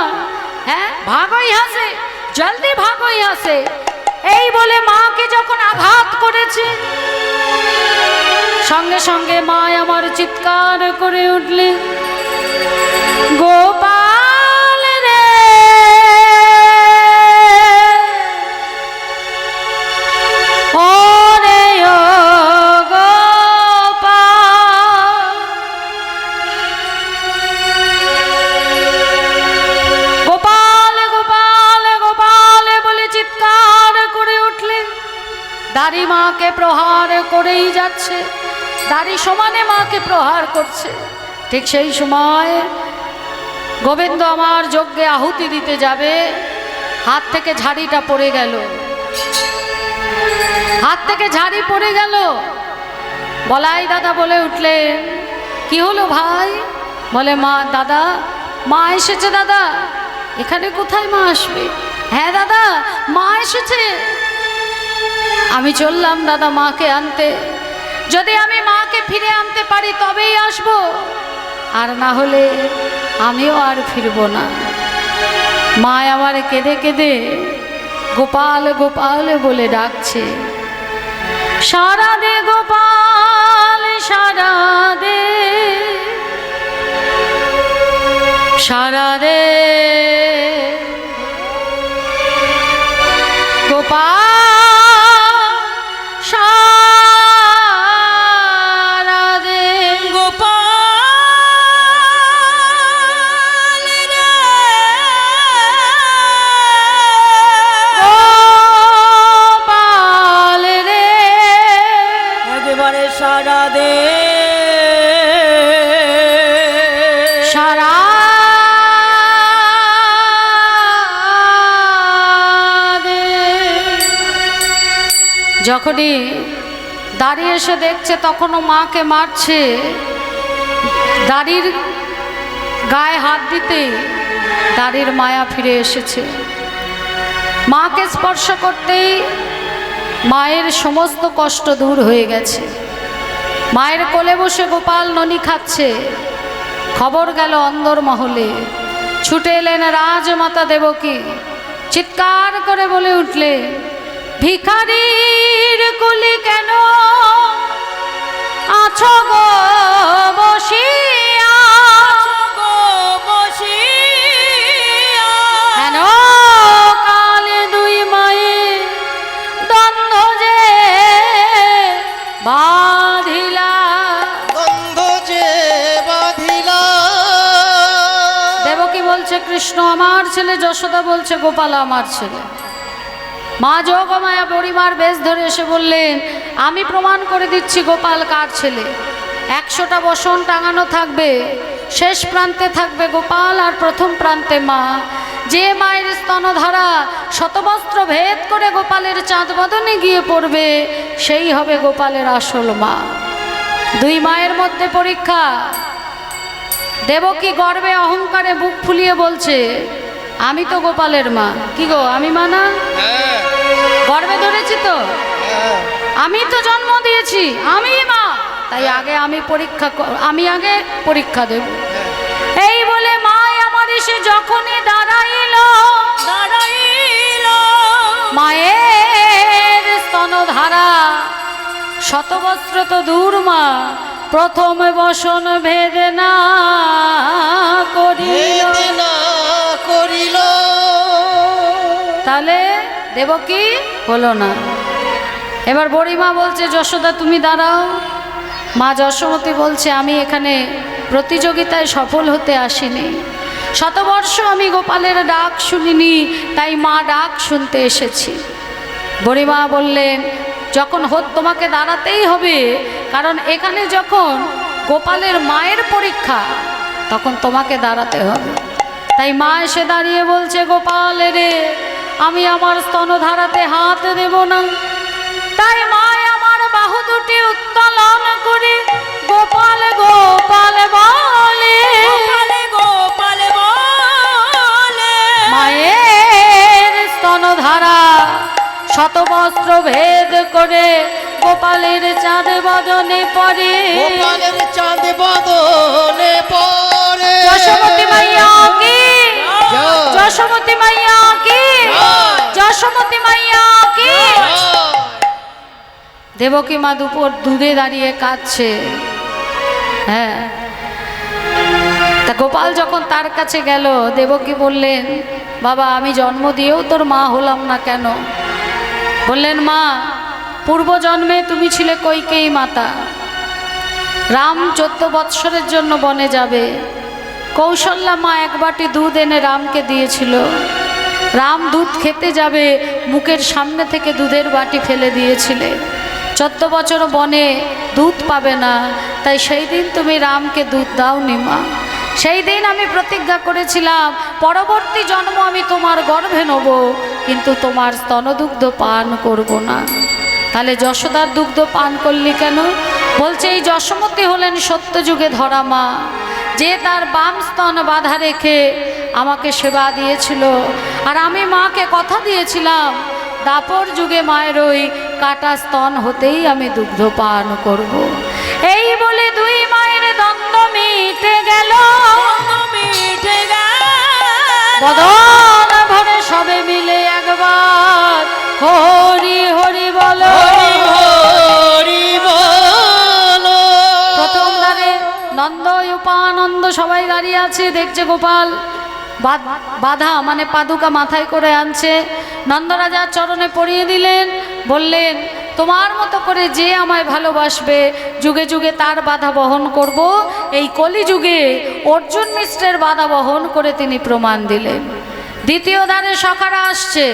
है, भागो यहाँ से, जल्दी भागो यहाँ से। এই বলে মাকে যখন আঘাত করেছে সঙ্গে সঙ্গে মা আমার চিৎকার করে উঠলে, গোপাল রে ওরে ও दारी माँ के प्रहार करे ही जाच्छे, दारी समाने माँ के प्रहार करछे। ठीक सेई समय गोविंद आमार यज्ञे आहुति दिते जाबे, हाथ थेके झाड़ीटा पड़े गेल, हाथ थेके झाड़ी पड़े गेल। बलाई दादा बोले उठले, कि हलो भाई? बोले मा दादा मा एसेছে दादा। एखाने कोथाय मा आसबे? हाँ दादा मा एसेছে। আমি চললাম দাদা মাকে আনতে, যদি আমি মাকে ফিরে আনতে পারি তবেই আসবো, আর না হলে আমিও আর ফিরবো না। মা আমার কেঁদে কেঁদে গোপাল গোপাল বলে ডাকছে, সারা দে গোপাল সারা দে, সারা দে গোপাল যখনই দাঁড়িয়ে এসে দেখছে তখনও মাকে মারছে, দাড়ির গায়ে হাত দিতে দাড়ির মায়া ফিরে এসেছে। মাকে স্পর্শ করতেই মায়ের সমস্ত কষ্ট দূর হয়ে গেছে। মায়ের কোলে বসে গোপাল ননি খাচ্ছে। খবর গেল অন্দর মহলে, ছুটে এলেন রাজমাতা দেবকী। চিৎকার করে বলে উঠলে, ভিখারির কুলি কেন আছো গো বসিয়া, হেন কালে দুই মায়ে দ্বন্দ্ব যে বাঁধিলা। গন্ধ যে বাঁধিলা। দেবকী বলছে কৃষ্ণ আমার ছেলে, যশোদা বলছে গোপাল আমার ছেলে। মা যোগমায়া বুড়িমার বেশ ধরে এসে বললেন, আমি প্রমাণ করে দিচ্ছি গোপাল কার ছেলে। 100টা বসন টাঙানো থাকবে, শেষ প্রান্তে থাকবে গোপাল আর প্রথম প্রান্তে মা। যে মায়ের স্তনধারা শতবস্ত্র ভেদ করে গোপালের চাঁদ বদনে গিয়ে পড়বে, সেই হবে গোপালের আসল মা। দুই মায়ের মধ্যে পরীক্ষা। দেবকী গর্বে অহংকারে বুক ফুলিয়ে বলছে, আমি তো গোপালের মা। কি গো, আমি মা না? গর্বে ধরেছি তো, আমি তো জন্ম দিয়েছি, আমি মা, তাই আগে আমি আগে পরীক্ষা দেব। এই বলে মা আমার এসে যখনই দাঁড়াইল, মায়ের স্তনধারা শতবস্ত্র তো দূর মা, প্রথম বসন ভেদে না করিল। তাহলে দেবকী হলো না। এবার বুড়িমা বলছে, যশোদা তুমি দাঁড়াও। মা যশোমতী বলছে, আমি এখানে প্রতিযোগিতায় সফল হতে আসিনি, শতবর্ষ আমি গোপালের ডাক শুনিনি, তাই মা ডাক শুনতে এসেছি। বুড়িমা বললেন, যখন তোমাকে দাঁড়াতেই হবে, কারণ এখানে যখন গোপালের মায়ের পরীক্ষা, তখন তোমাকে দাঁড়াতে হবে। তাই মা এসে দাঁড়িয়ে বলছে, গোপাল রে, আমি আমার স্তনধারাতে হাত দেব না। তাই মা আমার বাহু দুটি উত্তোলন করে গোপাল গোপাল বলে, মায়ের স্তনধারা শতবস্ত্র ভেদ করে গোপালের চাঁদ বদনে পড়ে, গোপালের চাঁদ বদনে পড়ে। যশোমতী মাইয়া কি, যশোমতী মাইয়া কি, যশোমতী মাইয়া কি। দেবকী মা দূরে দাঁড়িয়ে কাঁদছে। হ্যাঁ, তা গোপাল যখন তার কাছে গেল, দেবকী বললেন, বাবা আমি জন্ম দিয়েও তোর মা হলাম না কেন? বললেন, মা পূর্বজন্মে তুমি ছিলে কৈকেয়ী মাতা। রাম 14 বৎসরের জন্য বনে যাবে, কৌশল্যা মা এক বাটি দুধ এনে রামকে দিয়েছিল। রাম দুধ খেতে যাবে, মুখের সামনে থেকে দুধের বাটি ফেলে দিয়েছিলে। 14 বছর বনে দুধ পাবে না, তাই সেই দিন তুমি রামকে দুধ দাওনি মা। সেই দিন আমি প্রতিজ্ঞা করেছিলাম, পরবর্তী জন্ম আমি তোমার গর্ভে নেব, কিন্তু তোমার স্তনদুগ্ধ পান করব না। তাহলে যশোদার দুগ্ধ পান করলি কেন? বলছে, এই যশোমতী হলেন সত্যযুগে ধরা মা, যে তার বাম স্তন বাঁধা রেখে আমাকে সেবা দিয়েছিল। আর আমি মাকে কথা দিয়েছিলাম, দাপর যুগে মায়ের ওই কাটা স্তন হতেই আমি দুগ্ধ পান করব। এই বলে দুই মায়ের দ্বন্দ্ব মিটে গেল, বদন ভরে সবে মিলে একবার হরি হরি বলো। প্রথম দ্বারে নন্দ উপানন্দ সবাই দাঁড়িয়ে আছে, দেখছে গোপাল বাধা মানে পাদুকা মাথায় করে আনছে। নন্দরাজার চরণে পরিয়ে দিলেন, বললেন, তোমার মতো করে যে আমায় ভালোবাসবে, যুগে যুগে তার বাধা বহন করব। এই কলিযুগে অর্জুন মিশ্রের বাধা বহন করে তিনি প্রমাণ দিলেন। দ্বিতীয় দ্বারে সখারা আসছে,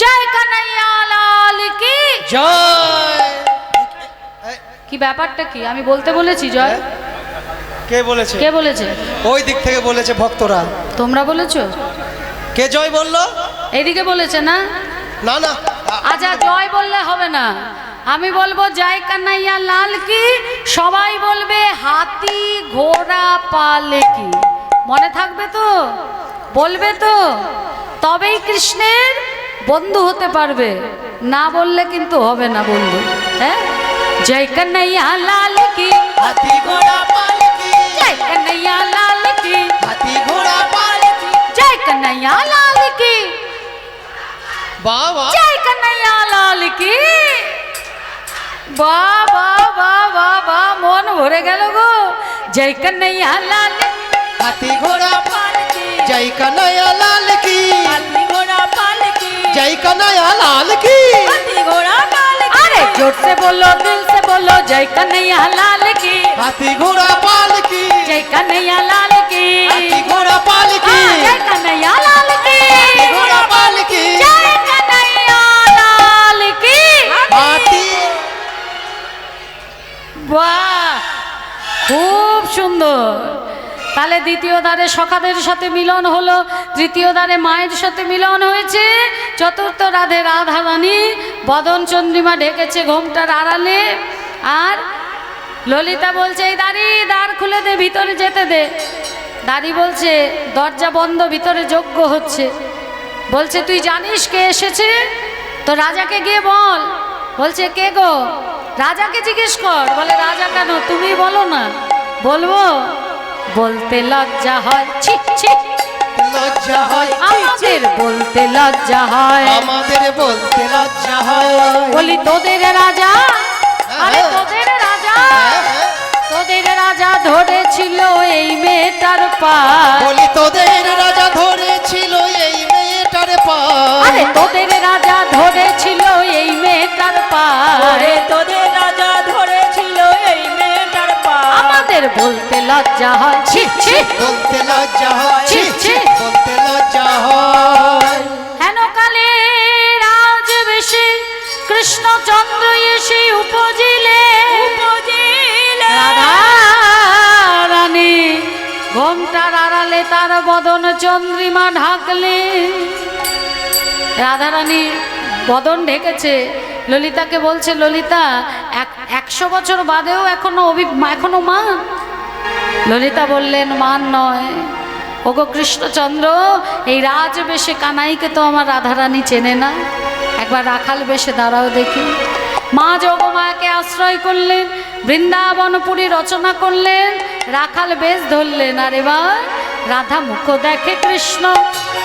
জয় কানাইয়া লাল কি জয়। কি ব্যাপারটা কি আমি বলতে বলেছি? জয় কে বলেছে? কে বলেছে? ওই দিক থেকে বলেছে ভক্তরা। তোমরা বলেছো? কে জয় বললো? এইদিকে বলেছে না? না না, আচ্ছা জয় বললে হবে না, আমি বলবো জয় কানাইয়া লাল কি, সবাই বলবে হাতি ঘোড়া পালে কি। মনে থাকবে তো? বলবে তো? তবেই কৃষ্ণের বন্ধু হতে পারবে, না বললে কিন্তু হবে না বন্ধু। হ্যাঁ, জয় কানাইয়া লাল কি, হাতি ঘোড়া পালকি, জয় কানাইয়া লাল কি, হাতি ঘোড়া পালকি। জয় কানাইয়া লাল কি, বাবা জয় কানাইয়া লাল কি। বাহ বাহ বাহ বাহ বাহ, মন ভরে গেল গো। জয় কানাইয়া লাল, হাতি ঘোড়া পালকি, জয় কানাইয়া লাল কি, হাতি ঘোড়া পালকি, জয় কানাইয়া লাল কি। হাতি ঘোড়া পালকি। अरे जोर से बोलो दिल से बोलो जय कन्हैया लाल की, হাতি ঘোড়া পালকি, जय कन्हैया लाल की, হাতি ঘোড়া পালকি, हाँ, जय कन्हैया लाल की, হাতি ঘোড়া পালকি। जय कन्हैया लाल की। হাতি বাহ, খুব সুন্দর। তাহলে দ্বিতীয় দ্বারে সখাদের সাথে মিলন হলো, তৃতীয় দ্বারে মায়ের সাথে মিলন হয়েছে, চতুর্থ রাধে রাধা রানী বদন চন্দ্রিমা ঢেকেছে ঘোমটার আড়ালে। আর ললিতা বলছে এই দাঁড়ি দ্বার খুলে দে, ভিতরে যেতে দে। দাঁড়ি বলছে দরজা বন্ধ, ভিতরে যজ্ঞ হচ্ছে। বলছে তুই জানিস কে এসেছে? তো রাজাকে গিয়ে বল। বলছে কে গো? রাজাকে জিজ্ঞেস কর। বলে রাজা কেন, তুমি বলো না। বলবো? বলতে লজ্জা হয়, ছি ছি, লজ্জা হয়, আমাদের বলতে লজ্জা হয়। আমাদের বলতে লজ্জা হয়। বলি তোদের রাজা, আরে তোদের রাজা, তোদের রাজা ধরেছিল এই মেয়েটার পা। বলি তোদের রাজা ধরেছিল এই মেয়েটার পা। আরে তোদের রাজা ধরেছিল এই মেয়েটার পা। ওরে তোদের রাজা ধরেছিল এই মেয়েটার পা। আমাদের বলতে লজ্জা হয়, ছি ছি, বলতে লজ্জা হয়, ছি, ছি। বলতে লজ্জা হয়। হেন কালে রাজবেশে কৃষ্ণচন্দ্র এসে উপজিলে, উপজিলে রাধা রানী ঘোমটার আড়ালে তার বদন চন্দ্রিমা ঢাকলে। রাধারানী বদন ঢেকেছে, ললিতাকে বলছে ললিতা 100 বছর বাদেও এখনো মা। ললিতা বললেন মান নয়, ওগো কৃষ্ণচন্দ্র, এই রাজবেশে কানাইকে তো আমার রাধারানী চেনে না, একবার রাখাল বেশে দাঁড়াও দেখি। মা যোগমায়াকে আশ্রয় করলেন, বৃন্দাবনপুরী রচনা করলেন, রাখাল বেশ ধরলেন। আর এবার রাধা মুখ দেখে কৃষ্ণ,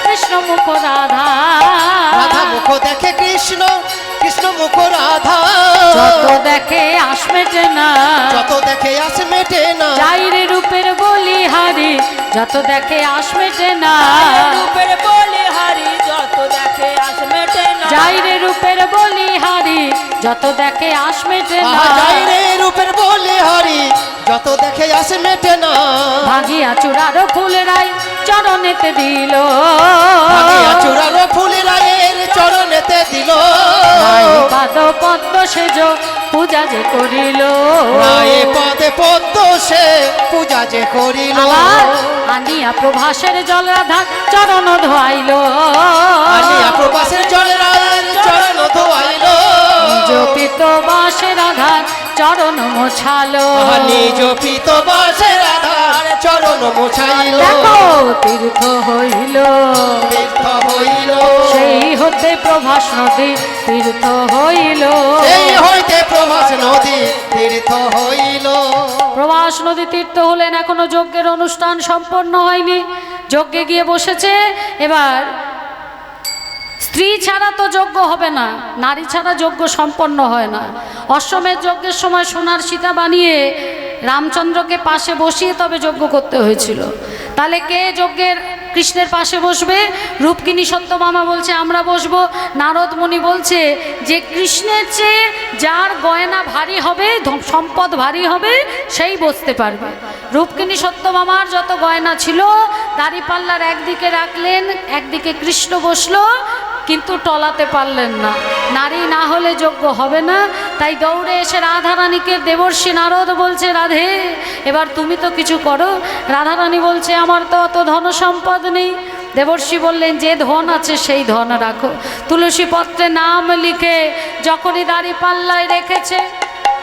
কৃষ্ণ মুখ রাধা, রাধা মুখ দেখে কৃষ্ণ, কৃষ্ণ মুখ রাধা। যত দেখে আস মেটে না, যত দেখে আস মেটে না। যাইরে রূপের বলিহারি, যত দেখে আস মেটে না। রূপের বলি হারি, যত দেখে আস মেটে না। যাইরে রূপের বলিহারি, যত দেখে আস মেটে না। যাই রে রূপের বলে হারি, যত দেখে আস মেটে না। ভাগিয়া চূড়ার ফুল রাই চরণেতে দিল, ভাগিয়া চূড়ালো ফুল রায়ের চরণেতে দিল। রাই পাদ পদ্ম সেজ পূজা যে করিল। রায়ে পদে পদ্ম সে পূজা যে করিল। আবার আনিয়া প্রভাসের জল রাধা চরণ ধোয়াইল, আনিয়া প্রবাসের জল রায়ের চরণ ধোয়াইল। জপিত বাসে রাধার চরণ মোছালো। নিজ পিত বাসে রাধার চরণ মোছাইল। দেখো তীর্থ হইল, তীর্থ হইল। সেই হতে প্রভাস নদী তীর্থ হইল। সেই হইতে প্রভাস নদী তীর্থ হইল। প্রভাস নদী তীর্থ হলেন, এখনো যজ্ঞের অনুষ্ঠান সম্পন্ন হয়নি। যজ্ঞে গিয়ে বসেছে। এবার স্ত্রী ছাড়া তো যজ্ঞ হবে না, নারী ছাড়া যজ্ঞ সম্পন্ন হয় না। অশ্বমেধ যজ্ঞের সময় সোনার সীতা বানিয়ে রামচন্দ্রকে পাশে বসিয়ে তবে যজ্ঞ করতে হয়েছিল। তাহলে কে যজ্ঞের কৃষ্ণের পাশে বসবে? রূপকিনী সত্যভামা বলছে আমরা বসবো। নারদ মুনি বলছে যে কৃষ্ণের চেয়ে যার গয়না ভারী হবে, সম্পদ ভারী হবে, সেই বসতে পারবে। রূপকিনী সত্যভামার যত গয়না ছিল দাড়িপাল্লার একদিকে রাখলেন, একদিকে কৃষ্ণ বসলো, কিন্তু টলাতে পারলেন না। নারী না হলে যজ্ঞ হবে না। তাই দৌড়ে এসে রাধারানীকে দেবর্ষী নারদ বলছে রাধে এবার তুমি তো কিছু করো। রাধারানী বলছে আমার তো অত ধন সম্পদ নেই, দেবর্ষি বললেন যে ধন আছে সেই ধন রাখো। তুলসী পত্রে নাম লিখে যখনই দাড়ি পাল্লায় রেখেছে,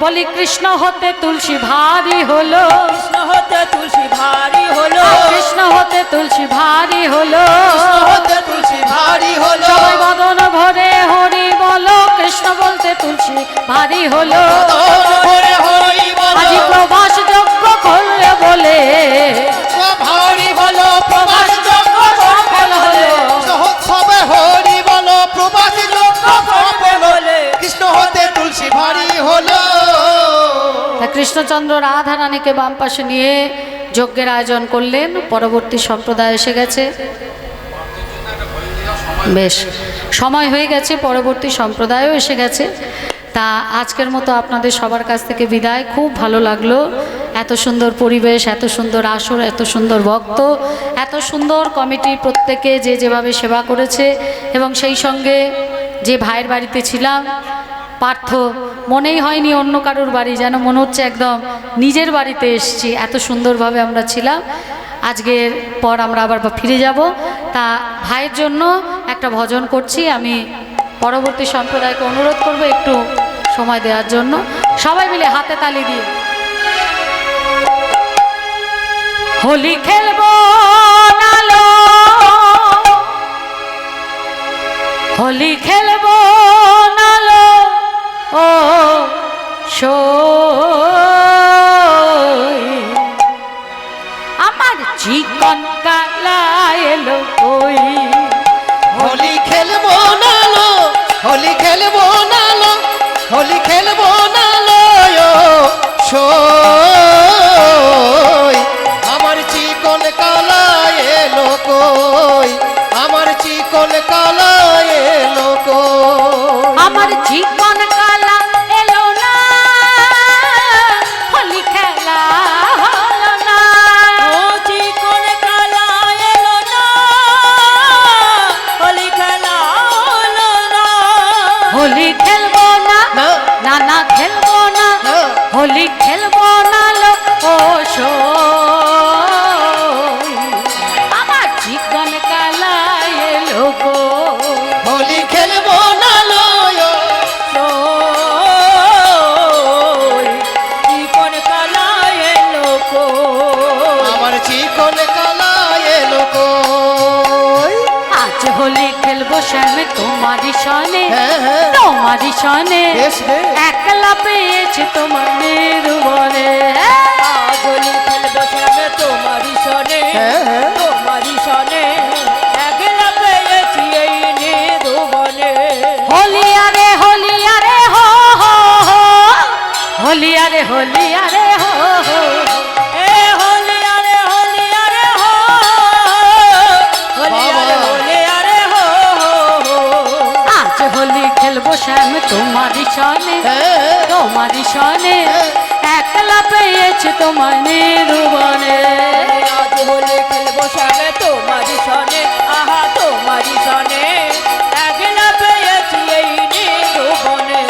বলি কৃষ্ণ হতে তুলসী ভারী হলো, কৃষ্ণ হতে তুলসী ভারী হলো, কৃষ্ণ হতে তুলসী ভারী হলো, কৃষ্ণ হতে তুলসী ভারী হলো, সবাই বদন ভরে হরি বলো, কৃষ্ণ বলতে তুলসী ভারী হলো। বদন ভরে হরি বলো, আজি প্রবাস যোগ্য করলে বলে, ভারী হলো প্রবাস যোগ্য সফল হলো। সবে হরি বলো, প্রবাসী যোগ্য সফল বলে কৃষ্ণ হতে তুলসী ভারী হলো। তা কৃষ্ণচন্দ্র রাধা রানীকে বাম পাশে নিয়ে যজ্ঞের আয়োজন করলেন। পরবর্তী সম্প্রদায় এসে গেছে, বেশ সময় হয়ে গেছে, পরবর্তী সম্প্রদায়ও এসে গেছে। তা আজকের মতো আপনাদের সবার কাছ থেকে বিদায়। খুব ভালো লাগলো, এত সুন্দর পরিবেশ, এত সুন্দর আসর, এত সুন্দর ভক্ত, এত সুন্দর কমিটি, প্রত্যেকে যে যেভাবে সেবা করেছে। এবং সেই সঙ্গে যে ভাইয়ের বাড়িতে ছিলাম পার্থ, মনেই হয়নি অন্য কারোর বাড়ি, যেন মনে হচ্ছে একদম নিজের বাড়িতে এসেছি, এত সুন্দরভাবে আমরা ছিলাম। আজকের পর আমরা আবার ফিরে যাব। তা ভাইয়ের জন্য একটা ভজন করছি। আমি পরবর্তী সম্প্রদায়কে অনুরোধ করব একটু সময় দেওয়ার জন্য, সবাই মিলে হাতে তালি দিয়ে। হোলি খেলবো নালো, হোলি খেলবো নালো ও সই, আমার চিকন কালা এলো কই, হোলি খেলবো নালো, হোলি খেলবো নালো, হোলি খেলবো নালো সই, আমার চিকন কালা এলো কই, আমার চিকন কালা এলো কই, আমার চিকন কালা এলো না, হোলি খেলা হলো না, ও চিকন কালা এলো না, হোলি খেলা হলো না, হোলি খেলবো না, না না না খেলবো না, না হোলি খেলবো না লো ও সই, আমার চিকন কালা এলো গো, হোলি খেলবো নালো ওই চিকন কালা এলো কই, আমার চিকন কালা এলো কই, আজ হোলি খেলবো শ্যামে তোমারই সনে, হ্যাঁ হ্যাঁ তোমারই সনে, বেশ বেশ একলা পেয়েছি তোমার নির্বনে, আজ হোলি খেলবো শ্যামে তোমারই সনে, হ্যাঁ হ্যাঁ তোমারই সনে, একলা পেয়েছি এই নিধুবনে, হোলি আরে হোলি আরে হো হো হো, হোলি আরে হোলি আরে হো হো, এ হোলি আরে হোলি আরে হো, হোলি আরে হোলি আরে হো হো হো, আজ হোলি খেলবো শ্যাম তোমারই সনে, হ্যাঁ তোমারই সনে, একলা পেয়েছি তোমার নির্বনে, আজ হোলি খেলবো শ্যামে তোমারই সনে, আহা তোমারই সনে, একলা পেয়েছি এই নিধুবনে,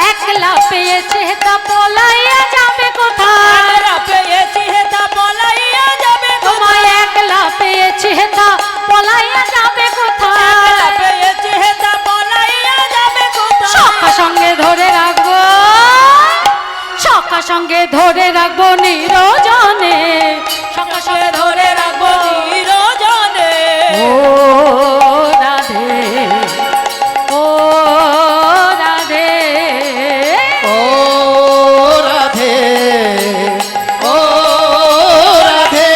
একলা পেয়েছি তা পলাইয়া যাবে কোথায়, একলা পেয়েছি হেতা পলাইয়া যাবে তোমায় একলা পেয়েছি তা পলাইয়া যাবে একলা কোথায়, পেয়েছি হেতা পলাইয়া যাবে সখা কোথায়, সঙ্গে ধরে রাখবো, সখা সঙ্গে ধরে রাখবো নিরজনে, সখা সঙ্গে ধরে রাখবো নিরজনে, ও রাধে, ও রাধে, ও রাধে, ও রাধে,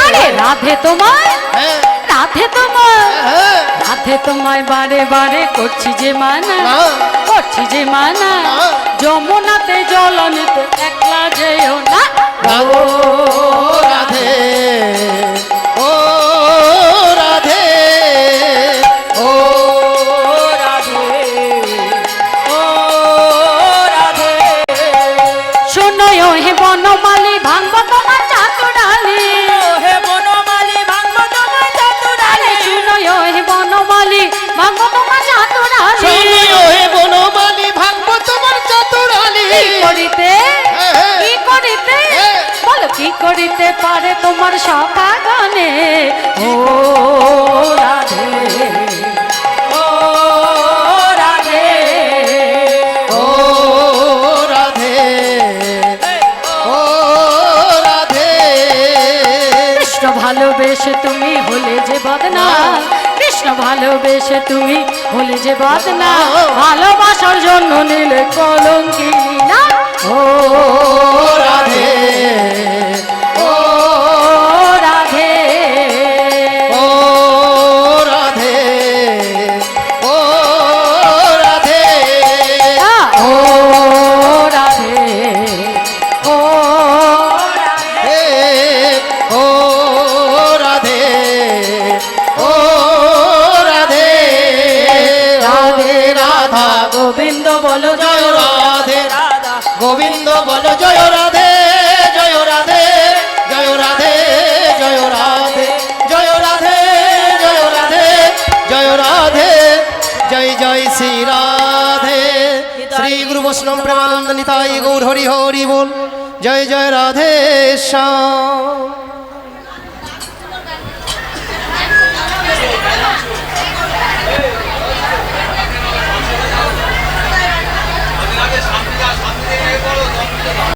আরে রাধে তোমায়, হ্যাঁ রাধে তোমায়, হ্যাঁ রাধে তোমায় বারে বারে করছি যে মানা, না করছি যে মানা, না। যমুনাতে জল নিতে একলা যেও না, ও রাধে, ও রাধে, ও রাধে, দিতে পারে তোমার সখা গানে ও রাধে ও রাধে ও রাধে ও রাধে কৃষ্ণ ভালোবেসে তুমি হলে যে বদনাম কৃষ্ণ ভালোবেসে তুমি হলে যে বদনাম ভালোবাসার জন্য নিলে কলঙ্কিনী না ও রাধে ও রাধে ও রাধে ও রাধে ও রাধে ও হে ও রাধে ও রাধে রাধে রাধা গোবিন্দ বলো জয় রাধে গোবিন্দ বল জয় রাধে জয় রাধে জয় রাধে জয় রাধে জয় রাধে জয় রাধে জয় রাধে জয় জয় শ্রী রাধে শ্রী গুরু বৈষ্ণব প্রেমানন্দ নিতাই গৌর হরি হরি বল জয় জয় রাধে শ্যাম।